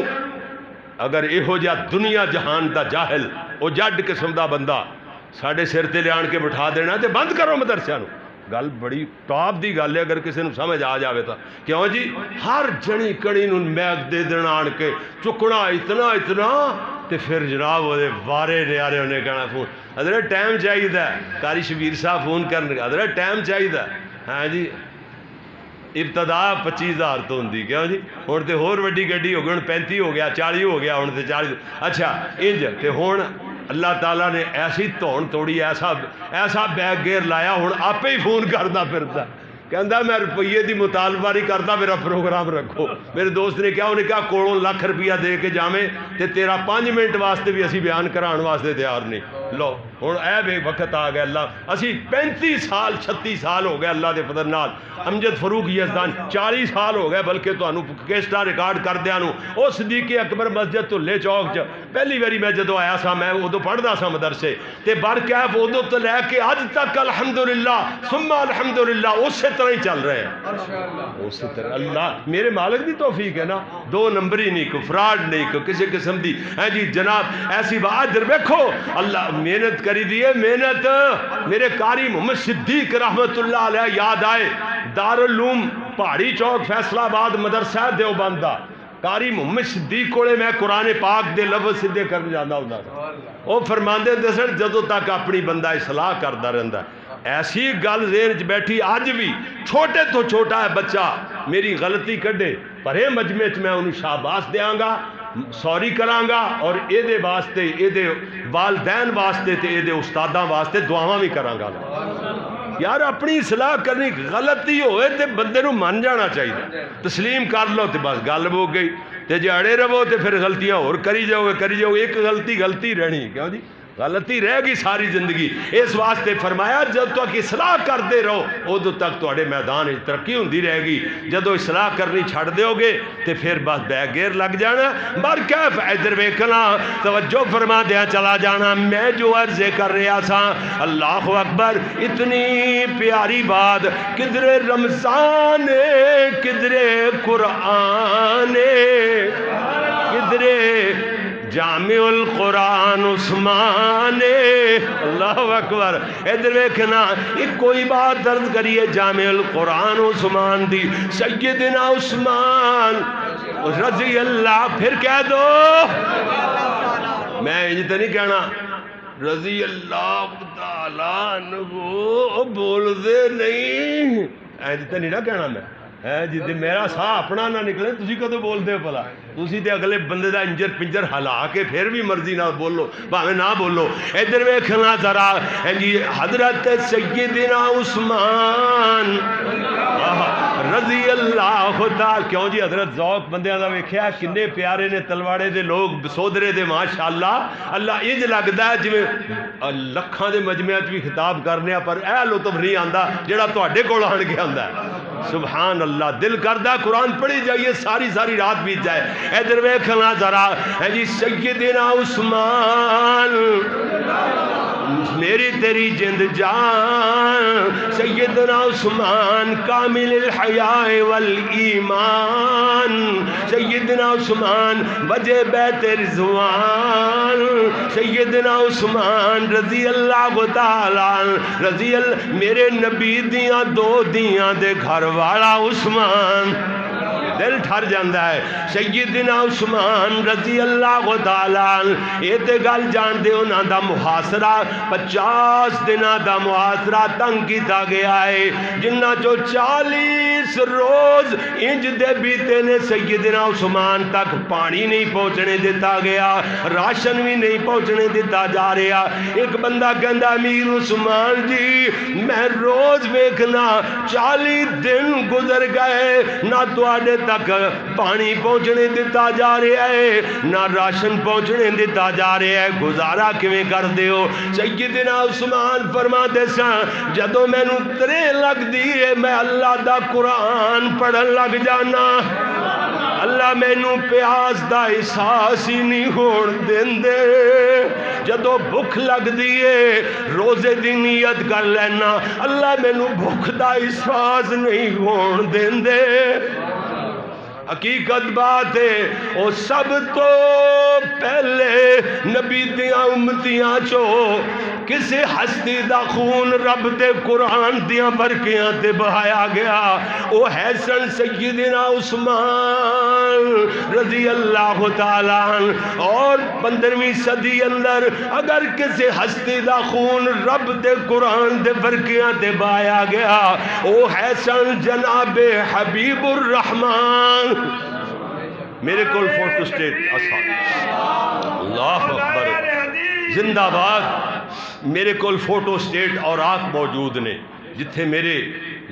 اگر یہو جہا دنیا جہان دا جاہل او جڈ قسم دا بندہ ساڈے سر تے لیان کے بٹھا دینا تے بند کرو مدرسیاں نو. گل بڑی ٹاپ دی گل ہے اگر کسی نو سمجھ آ جاوے تا کیوں جی ہر جنی کڑی نو میک دے دینا آن کے چکنا اتنا تے پھر جناب وہ وارے نیارے انہیں کہنا فون حضرت ٹائم چاہیے قاری شبیر صاحب فون کرنے حضرت ٹائم چاہیے. ہاں جی ابتدا 25,000 تو ہوندی کیوں جی ہن تے ہور وڈی گڈی ہو گئی 35 ہو گیا 40 ہو گیا ہن تے 40 اچھا انج تے ہن اللہ تعالیٰ نے ایسی تون توڑی ایسا بیگ گیر لایا ہن آپ ہی فون کردا پھردا کہندا میں روپیے دی مطالبہ نہیں کرتا میرا پروگرام رکھو. میرے دوست نے کہا انہیں کہا کوڑوں لاکھ روپیہ دے کے جاویں تے تیرا 5 منٹ واسطے بھی اسی بیان کران واسطے تیار نہیں. لو ہن اے بے وقت آ گیا اللہ اسی 35 سال 36 سال ہو گئے اللہ دے فضل نال امجد فاروق یزدان 40 سال ہو گئے بلکہ تانوں کیسٹا ریکارڈ کردیاں نو او صدیق اکبر مسجد تلے چوک چ پہلی واری میں جدوں آیا سا میں ادو پڑھدا سا مدرسے تے برکیف ادو تو لے کے اج تک الحمدللہ ثم الحمدللہ اسی طرح ہی چل رہے ہیں اسی طرح. اللہ میرے مالک دی توفیق ہے نا 2 نمبری نہیں کو فراڈ نہیں کو کسی قسم دی ہے جی جناب ایسی بات در دیکھو اللہ محنت کری دیئے محنت. میرے قاری محمد صدیق رحمت اللہ علیہ یاد آئے دارالعلوم پہاڑی چوک فیصلہ آباد مدرسہ دیوبندہ قاری محمد صدیق کولے میں قرآن پاک دے لفظ سدھے کرنے جانا ہوتا تھا. وہ فرماندے دے سن جدوں تک اپنی بندہ اصلاح کردا رہندا ایسی گل ذہن چ بیٹھی اج بھی چھوٹے تو چھوٹا ہے بچہ میری غلطی کڈے پرے مجمع چ میں انہوں شاباش دیاں گا سوری کرانگا اور اے دے واسطے اے دے والدین واسطے تے اے دے استاداں واسطے دعاواں بھی کرانگا یار اپنی اصلاح کرنی غلطی ہوئے تے بندے نو مان جانا چاہیے تسلیم کر لو تے بس گل ہو گئی تے جے اڑے رہو تے پھر غلطیاں اور کری جاؤ گے ایک غلطی رہنی کیوں جی غلطی رہ گی ساری زندگی اس واسطے فرمایا جب تک اصلاح کرتے رہو ادو تک تواڈے میدان ترقی ہوندی رہے گی جدو اصلاح کرنی چھڑ دیو گے تے پھر بس بیک گیئر لگ جانا بر کیف ادھر ویکھنا توجہ فرما دیا چلا جانا میں جو عرض کر رہا سا اللہ اکبر اتنی پیاری بات کدھر رمضان کدھر قرآن کدھر جامع القرآن عثمان اللہ اکبر ادھر ویکھنا ایک کوئی بات درد کریے جامع القرآن عثمان دی سیدنا عثمان رضی اللہ پھر کہہ دو میں یہ تو نہیں کہنا رضی اللہ تعالیٰ عنہ بول دے نہیں ایسے تو نہیں نہ کہنا میں جی میرا سا اپنا نہ نکلے تسی کدو بول دے بھلا تسی تے اگلے بندے دا انجر پنجر ہلا کے پھر بھی مرضی نہ بولو بھاویں نہ بولو ادھر ویکھنا ذرا جی حضرت سیدنا عثمان رضی اللہ تعالی کیوں جی حضرت ذوق بندیاں دا ویکھیا کنے پیارے نے تلواڑے دے لوگ سودرے دے ماشاءاللہ اللہ انج لگدا ہے جویں لکھاں دے مجمع وچ بھی خطاب کرنے پر اے لطف نہیں آندا جڑا تواڈے کول آن کے آندا ہے سبحان اللہ دل کردہ قرآن پڑھی جائیے ساری رات بیت جائے ادھر ویکھنا ذرا جی سیدنا عثمان میری تیری جند جان سیدنا عثمان کامل الحیاء والایمان سیدنا عثمان وجہ بیت رضوان سیدنا عثمان رضی اللہ تعالی رضی اللہ میرے نبی دیاں دو دیاں دے گھر والا عثمان دل ٹھر جاندہ ہے سیدنا عثمان رضی اللہ تعالی یہ تے گل جان دے انہاں دا محاصرہ 50 دنہ دا محاصرہ تنگ کیتا گیا ہے جنہ جو 40 روز انج دے بیتے نے سیدنا عثمان تک پانی نہیں پہنچنے دیتا گیا راشن بھی نہیں پہنچنے دیتا جا رہا ایک بندہ کہندا امیر عثمان جی میں روز ویکھنا 40 دن گزر گئے نہ تواڈے تک پانی پہنچنے دیتا جا رہا ہے نہ راشن پہنچنے دیتا جا رہا ہے گزارا کیویں کر دیو سیدنا عثمان فرماتے سن جدوں مینوں ترے لگ دی ہے میں اللہ دا قرآن پڑھن لگ جانا اللہ مینوں پیاس دا احساس ہی نہیں ہون دیندے جدوں بھوک لگ دیے روزے دی نیت کر لینا اللہ مینوں بھوک دا احساس نہیں ہون دیندے حقیقت بات ہے او سب تو پہلے نبی دیاں امتیاں چو کسی ہستی دا خون رب دے قرآن دیاں برکیاں تے بہایا گیا او ہے سن سیدنا عثمان رضی اللہ تعالیٰ اور 15ویں صدی اندر اگر کسی ہستی دا خون رب دے قرآن دے برکیاں تے بہایا گیا او ہے سن جناب حبیب الرحمن میرے کول فوٹو سٹیٹ اللہ اکبر زندہ باد میرے کول فوٹو سٹیٹ اوراق موجود نے جتھے میرے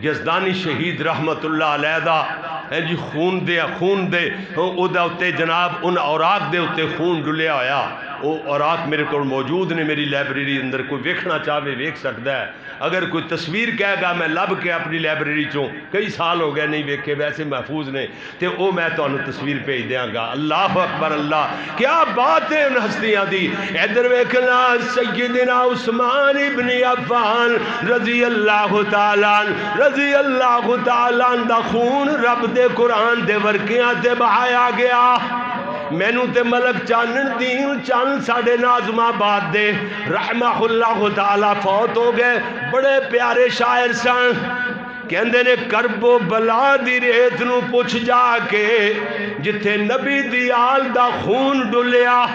یزدانی شہید رحمت اللہ علیہ دا جی خون دے او دا اتے جناب ان اوراق دے اتے خون ڈلیا ہویا وہ اوراق میرے کو موجود نے میری لائبریری اندر کوئی ویکھنا چاہے ویکھ سکتا ہے اگر کوئی تصویر کہے گا میں لب کے اپنی لائبریری چوں کئی سال ہو گئے نہیں ویکھے ویسے محفوظ نے تے او میں تو انہوں تصویر بھیج دیاں گا اللہ اکبر اللہ کیا بات ہے ان ہستیاں دی ادھر ویکھنا سیدنا عثمان ابن عفان رضی اللہ تعالیٰ دا خون رب دے قرآن دے ورکیاں تے بہایا گیا مینوں تے ملک چانن دین چان ساڑھے نازم آباد دے رحمہ اللہ تعالیٰ فوت ہو گئے بڑے پیارے شاعر سن کہندے نے کرب و بلا دی ریت نو پوچھ جا کے جتھے نبی دی آل دا خون ڈلیا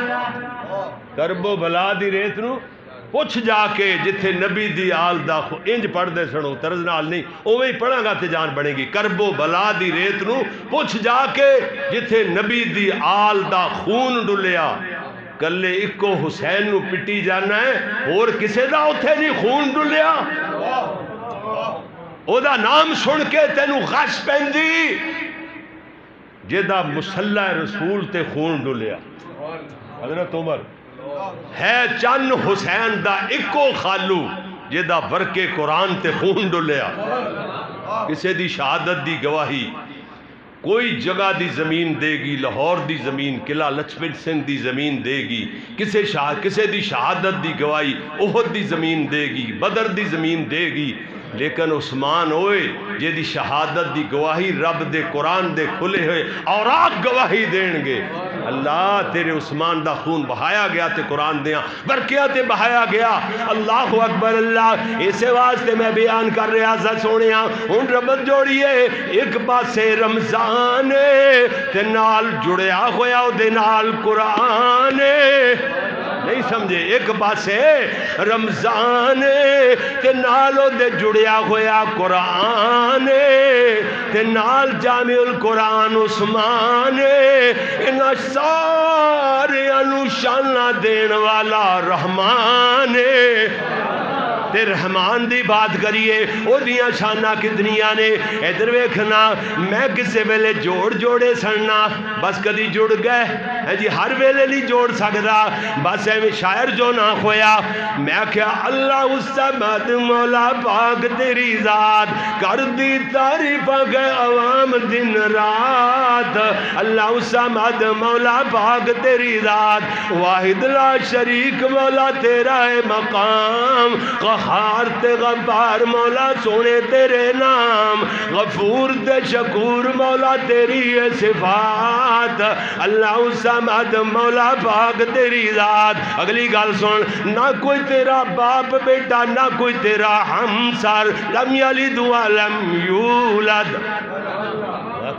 کرب و بلا دی ریت نو پوچھ جا کے جتھے نبی دی آل دا انج پڑھ دے سنو طرز نال نہیں اوویں ہی پڑھاں گا تے جان بنے گی. کرب و بلا دی ریت نو پوچھ جا کے جتھے نبی دی آل دا خون ڈلیا. کلے اکو حسین نو پٹی جانا ہے اور کسے دا اتھے نہیں خون ڈلیا. او دا نام سن کے تینو غش پیندی جیدہ مسلح رسول تے خون ڈلیا. حضرت عمر ہے چند حسین دا اکو خالو جیدہ برکے قرآن تے خون ڈلیا. کسے دی شہادت دی گواہی کوئی جگہ دی زمین دے گی, لاہور دی زمین, قلعہ لجپت سنگھ دی زمین دے گی, کسے دی شہادت دی گواہی احد دی زمین دے گی, بدر دی زمین دے گی, لیکن عثمان ہوئے جے دی شہادت دی گواہی رب دے قرآن دے کھلے ہوئے اوراق گواہی دین گے. اللہ تیرے عثمان دا خون بہایا گیا تے قرآن دیاں برکیاں تے بہایا گیا. اللہ اکبر اللہ. اسے واسطے میں بیان کر رہا سا سونیاں ہن ربط جوڑیے ایک پاسے رمضان تے نال جڑیا ہویا او دے نال قرآن. نہیں سمجھے؟ ایک پاسے رمضان تے نالو دے جڑیا ہویا قرآن تے نال جامع القرآن عثمان. انہاں سارے انوشانہ دین والا رحمان تے رحمان دی بات کریے او دیاں شانہ کتنیاں نے. ادھر ویکھنا میں کسے ویلے جوڑے سننا بس کدی جڑ گئے جی ہر ویلے نہیں جوڑ سکدا بس ایویں شاعر جو نہ کھویا. میں کیا اللہ الصمد مولا پاک تیری ذات کر دی تعریف گئے عوام دن رات. اللہ الصمد مولا پاک تیری ذات واحد لا شریک مولا تیرا ہے مقام. قہار تے غفار مولا سونے تیرے نام. غفور تے شکور مولا تیری ہے صفات. اللہ الصمد مولا پاک تیری ذات. اگلی گل سن نہ کوئی تیرا باپ بیٹا نہ کوئی تیرا ہمسر لم یلد ولم یولد.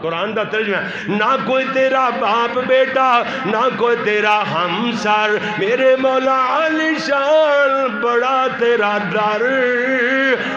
قرآن دا ترجمہ نہ کوئی تیرا باپ بیٹا نہ کوئی تیرا ہمسر. میرے مولا علی شان بڑا تیرا در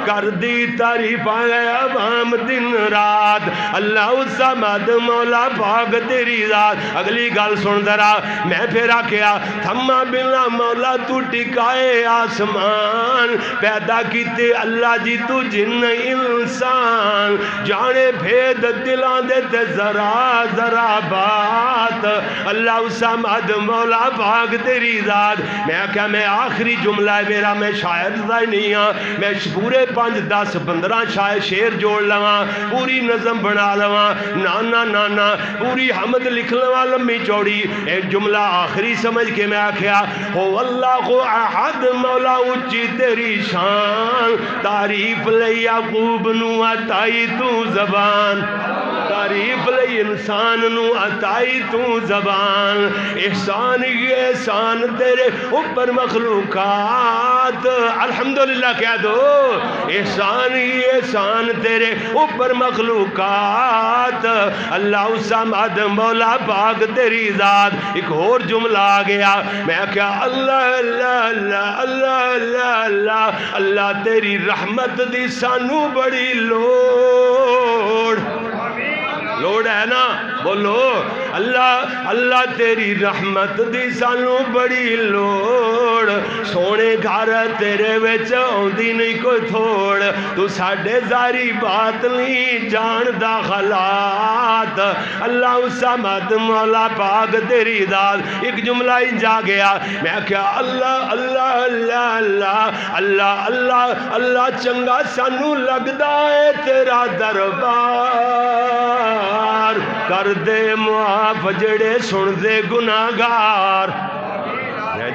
کر دی تعریف ہے عوام دن رات. اللہ الصمد مولا پاک تیری ذات. اگلی گل سن ذرا میں پھر آکھیا تھما بلا مولا تو ٹکائے آسمان پیدا کیتے اللہ جی تو جن انسان جانے بھید دلان دے ذرا ذرا بات. اللہ الصمد مولا پاک تیری ذات. میں کیا میں آخری جملہ ہے میرا میں شاعر نہیں ہاں میں پورے 5-10 15 شعر جوڑ لواں پوری نظم بنا لواں نانا نانا پوری حمد لکھ لواں لمبی چوڑی. ایک جملہ آخری سمجھ کے میں آکھیا ہو اللہ احد مولا اچھی تیری شان تعریف لئی یعقوب نو عطائی تو زبان. تعریف لئی انسان نو عطائی تو زبان. احسان یہ احسان تیرے اوپر مخلوقات الحمدللہ کہہ دو. احسان یہ احسان تیرے اوپر مخلوقات. اللہ الصمد مولا پاک تیری ذات. ایک اور جملہ آ گیا میں کیا اللہ اللہ اللہ اللہ اللہ اللہ اللہ تیری رحمت دی سانو بڑی لوڑ ہے نا بولو اللہ اللہ تیری رحمت دی سانو بڑی لوڑ. سونے گھر تیرے وچ آندی نہیں کوئی تھوڑ. تو ساڈے ظاہری بات نہیں جاندا خلات. اللہ الصمد مولا پاک تیری ذات. ایک جملہ ہی جا گیا میں کیا اللہ اللہ اللہ اللہ اللہ اللہ اللہ چنگا سانو لگدا ہے تیرا دربار کر دے معاف جڑے سن دے گناہگار.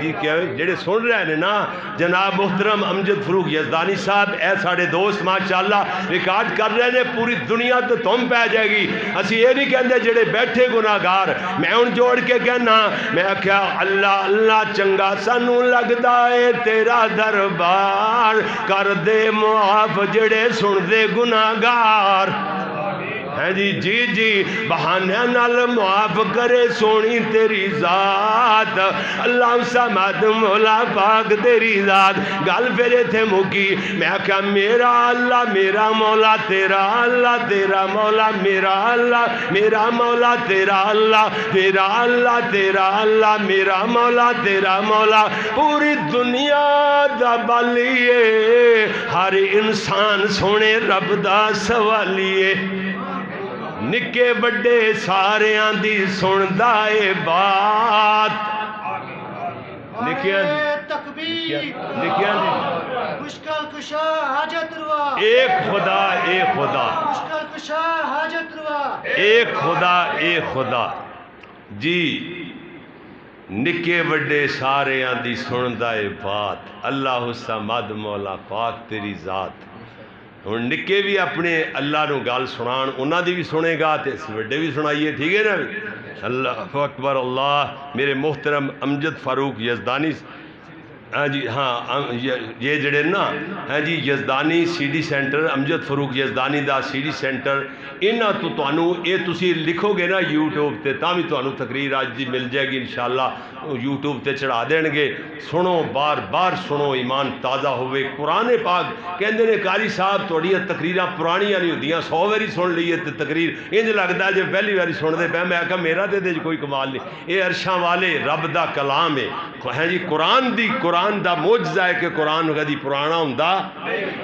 جی کیا جڑے سن رہے ہیں نا جناب محترم امجد فروغ یزدانی صاحب اے ساڑے دوست ماشاءاللہ ریکارڈ کر رہے ہیں پوری دنیا تو تم پہ جائے گی. اسی یہ نہیں کہندے جڑے بیٹھے گناہگار. میں ان جوڑ کے کہنا میں کیا اللہ اللہ چنگا سانو لگدا ہے تیرا دربار کر دے معاف جڑے سن دے گناہگار. ہے جی جی بہانے نال معاف کرے سونی تیری ذات اللہ سمد مولا پاک تیری ذات گل پھر تھے مکی میں کہا میرا اللہ میرا مولا تیرا اللہ تیرا مولا میرا اللہ میرا مولا تیرا اللہ میرا اللہ تیرا اللہ میرا مولا تیرا مولا پوری دنیا دا بالیے ہر انسان سونے رب دا سوالیے نکے بڑے سارے آندھی سندا اے بات مشکل کشا حاجت روا ایک خدا ایک خدا مشکل کشا حاجت روا ایک خدا ایک خدا جی نکے بڑے سارے آندھی سندا اے بات اللہ الصمد مولا پاک تیری ذات ہوں نکے بھی اپنے اللہ نو گل سنان انہاں دی بھی سنے گا تے وڈے بھی سنائیے ٹھیک ہے نا اللہ اکبر اللہ میرے محترم امجد فاروق یزدانی ہاں جی ہاں یہ جڑے نا ہاں جی یزدانی سی ڈی سینٹر امجد فاروق یزدانی دا سی ڈی سینٹر انہاں تو تانوں اے تسی لکھو گے نا یوٹیوب تے تاں بھی تانوں تقریر اج دی مل جائے گی انشاءاللہ یوٹیوب تے چڑھا دین گے سنو بار بار سنو ایمان تازہ ہوئے قرآن پاک کہندے نے قاری صاحب تھوڑیاں تقریراں پرانیاں نہیں ہوندیاں 100 واری سن لئیے تے تقریر انج لگدا جے پہلی واری سن دے پے میں کہا میرا تے کوئی کمال نہیں اے عرشاں والے رب دا کلام ہے جی قرآن دا معجزہ ہے کہ قرآن کدی پرانا ہوندا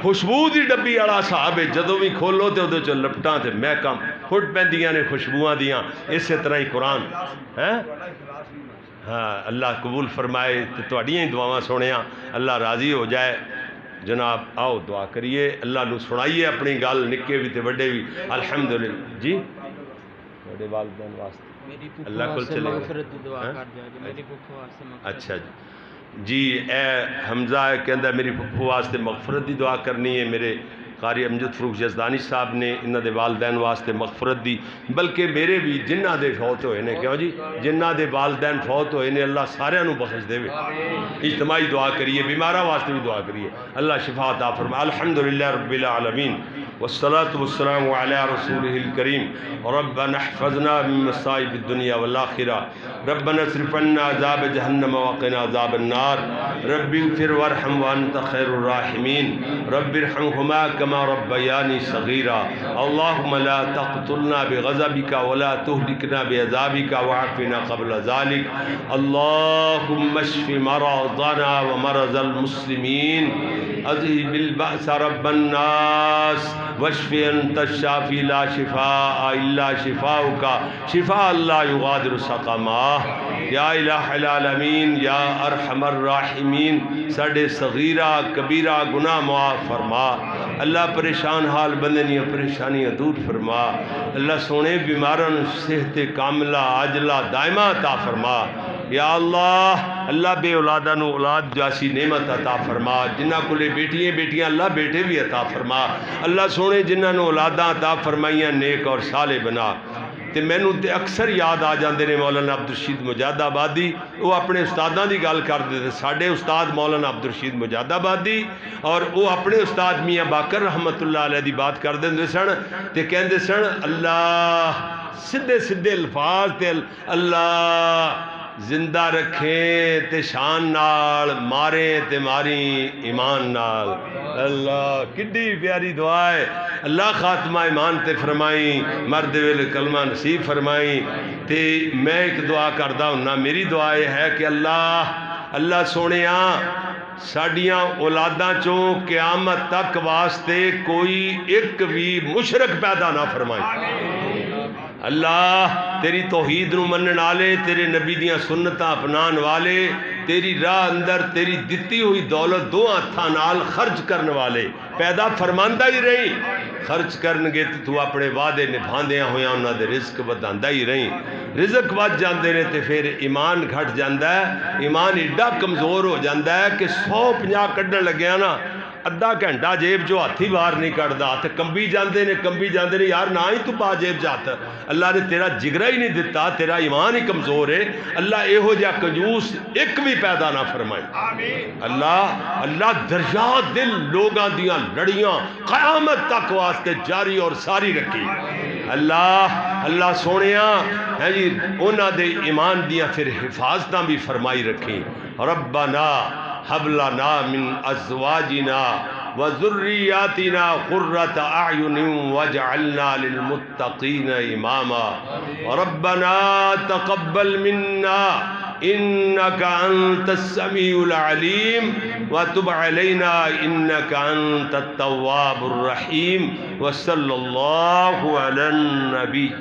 خوشبو دی ڈبی والا صاحب ہے جدوں بھی کھولو تے اودے چ لپٹاں تے مہکاں پھٹ پیندیاں نے خوشبوواں دیاں اسی طرح ہی قرآن ہے ہاں اللہ قبول فرمائے تو تہاڈیاں ہی دعاواں سنیاں اللہ راضی ہو جائے جناب آؤ دعا کریے اللہ نو سنائیے اپنی گل نکے بھی تے وڈے بھی الحمدللہ جی بڑے والدین واسطے اللہ کل چلے اچھا جی اے حمزہ ہے کہندا میری پھپھو واسطے مغفرت دی دعا کرنی ہے میرے قاری امجد فاروق یزدانی صاحب نے انہاں دے والدین واسطے مغفرت دی بلکہ میرے بھی جنہ دے فوت ہوئے نے کیوں جی جنہ دے والدین فوت ہوئے نے اللہ سارے نو بخش دے اجتماعی دعا کریے بیمارہ واسطے بھی دعا کریے اللہ شفا عطا فرمائے الحمدللہ رب العالمین والصلاة والسلام علی رسولہ الکریم ربنا احفظنا من مصائب الدنیا والآخرہ ربنا اصرف عنا عذاب جہنم وقنا عذاب النار رب اغفر وارحم وانت خیر الراحمین رب ارحمہما كما ربياني صغيرا اللهم لا تقتلنا بغضبك ولا تهلكنا بعذابك وعافنا قبل ذلك اللهم اشف مرضنا ومرض المسلمين اذهب البأس رب الناس واشف انت الشافي لا شفاء الا شفاؤك شفاء لا يغادر سقما یا الہ العالمین یا ارحم الراحمین ساڈے صغیرہ کبیرہ گناہ معاف فرما اللہ پریشان حال بندے نیاں پریشانیاں دور فرما اللہ سونے بیمارن صحت کاملہ عاجلہ دائمہ عطا فرما یا اللہ بے اولادہ نو اولاد جاسی نعمت عطا فرما جنہ کلے بیٹیاں اللہ بیٹے بھی عطا فرما اللہ سونے جنہ نو اولادہ عطا فرمائیاں نیک اور صالح بنا تے مینوں تے اکثر یاد آ جاندے نے مولانا عبدالرشید مجاہد آبادی وہ اپنے استاداں دی گل کردے تے ساڈے استاد مولانا عبدالرشید مجاہد آبادی اور وہ اپنے استاد میاں باقر رحمت اللہ علیہ دی بات کردے ہوندے سن تے کہندے سن اللہ سدھے سدھے الفاظ تے اللہ زندہ رکھیں تے شان نال ماریں تے ماری ایمان نال اللہ کڈی پیاری دعا ہے اللہ خاتمہ ایمان تے فرمائیں مرد ویل کلمہ نصیب فرمائیں تے میں ایک دعا کردہ ہوں میری دعا یہ ہے کہ اللہ سونیاں ساڈیاں اولاداں چوں قیامت تک واسطے کوئی ایک بھی مشرک پیدا نہ فرمائیں اللہ تیری توحید نو منن والے تیرے نبی دیاں سنتاں اپنان والے تیری راہ اندر تیری دتی ہوئی دولت دو ہتھاں نال خرچ کرن والے پیدا فرماندہ ہی رہی خرچ کرنگے تو اپنے وعدے نبھاندیاں ہویاں انہاں دے رزق وداندہ ہی رہی رزق ود جاندے نے تے پھر ایمان گھٹ جاندہ ہے ایمان ایڈا کمزور ہو جاندہ ہے کہ 150 کڈن لگیا نا ادھا گھنٹہ جیب جو ہاتھی باہر نہیں کردہ ہاتھ کمبی جاندے نے یار نہ ہی تو پا جیب جاتا اللہ نے تیرا جگرہ ہی نہیں دیتا تیرا ایمان ہی کمزور ہے اللہ اے ہو جا کنجوس ایک بھی پیدا نہ فرمائے اللہ درجات دل لوگاں دیاں لڑیاں قیامت تک واسطے جاری اور ساری رکھی اللہ سونیا ہے جی انہاں دے ایمان دیاں پھر حفاظتاں بھی فرمائی رکھیں ربنا هب لنا من ازواجنا وذریاتنا قرۃ اعین واجعلنا للمتقین اماما ربنا تقبل منا انك انت السميع العليم وتب علينا انك انت التواب الرحيم وصلى الله على النبي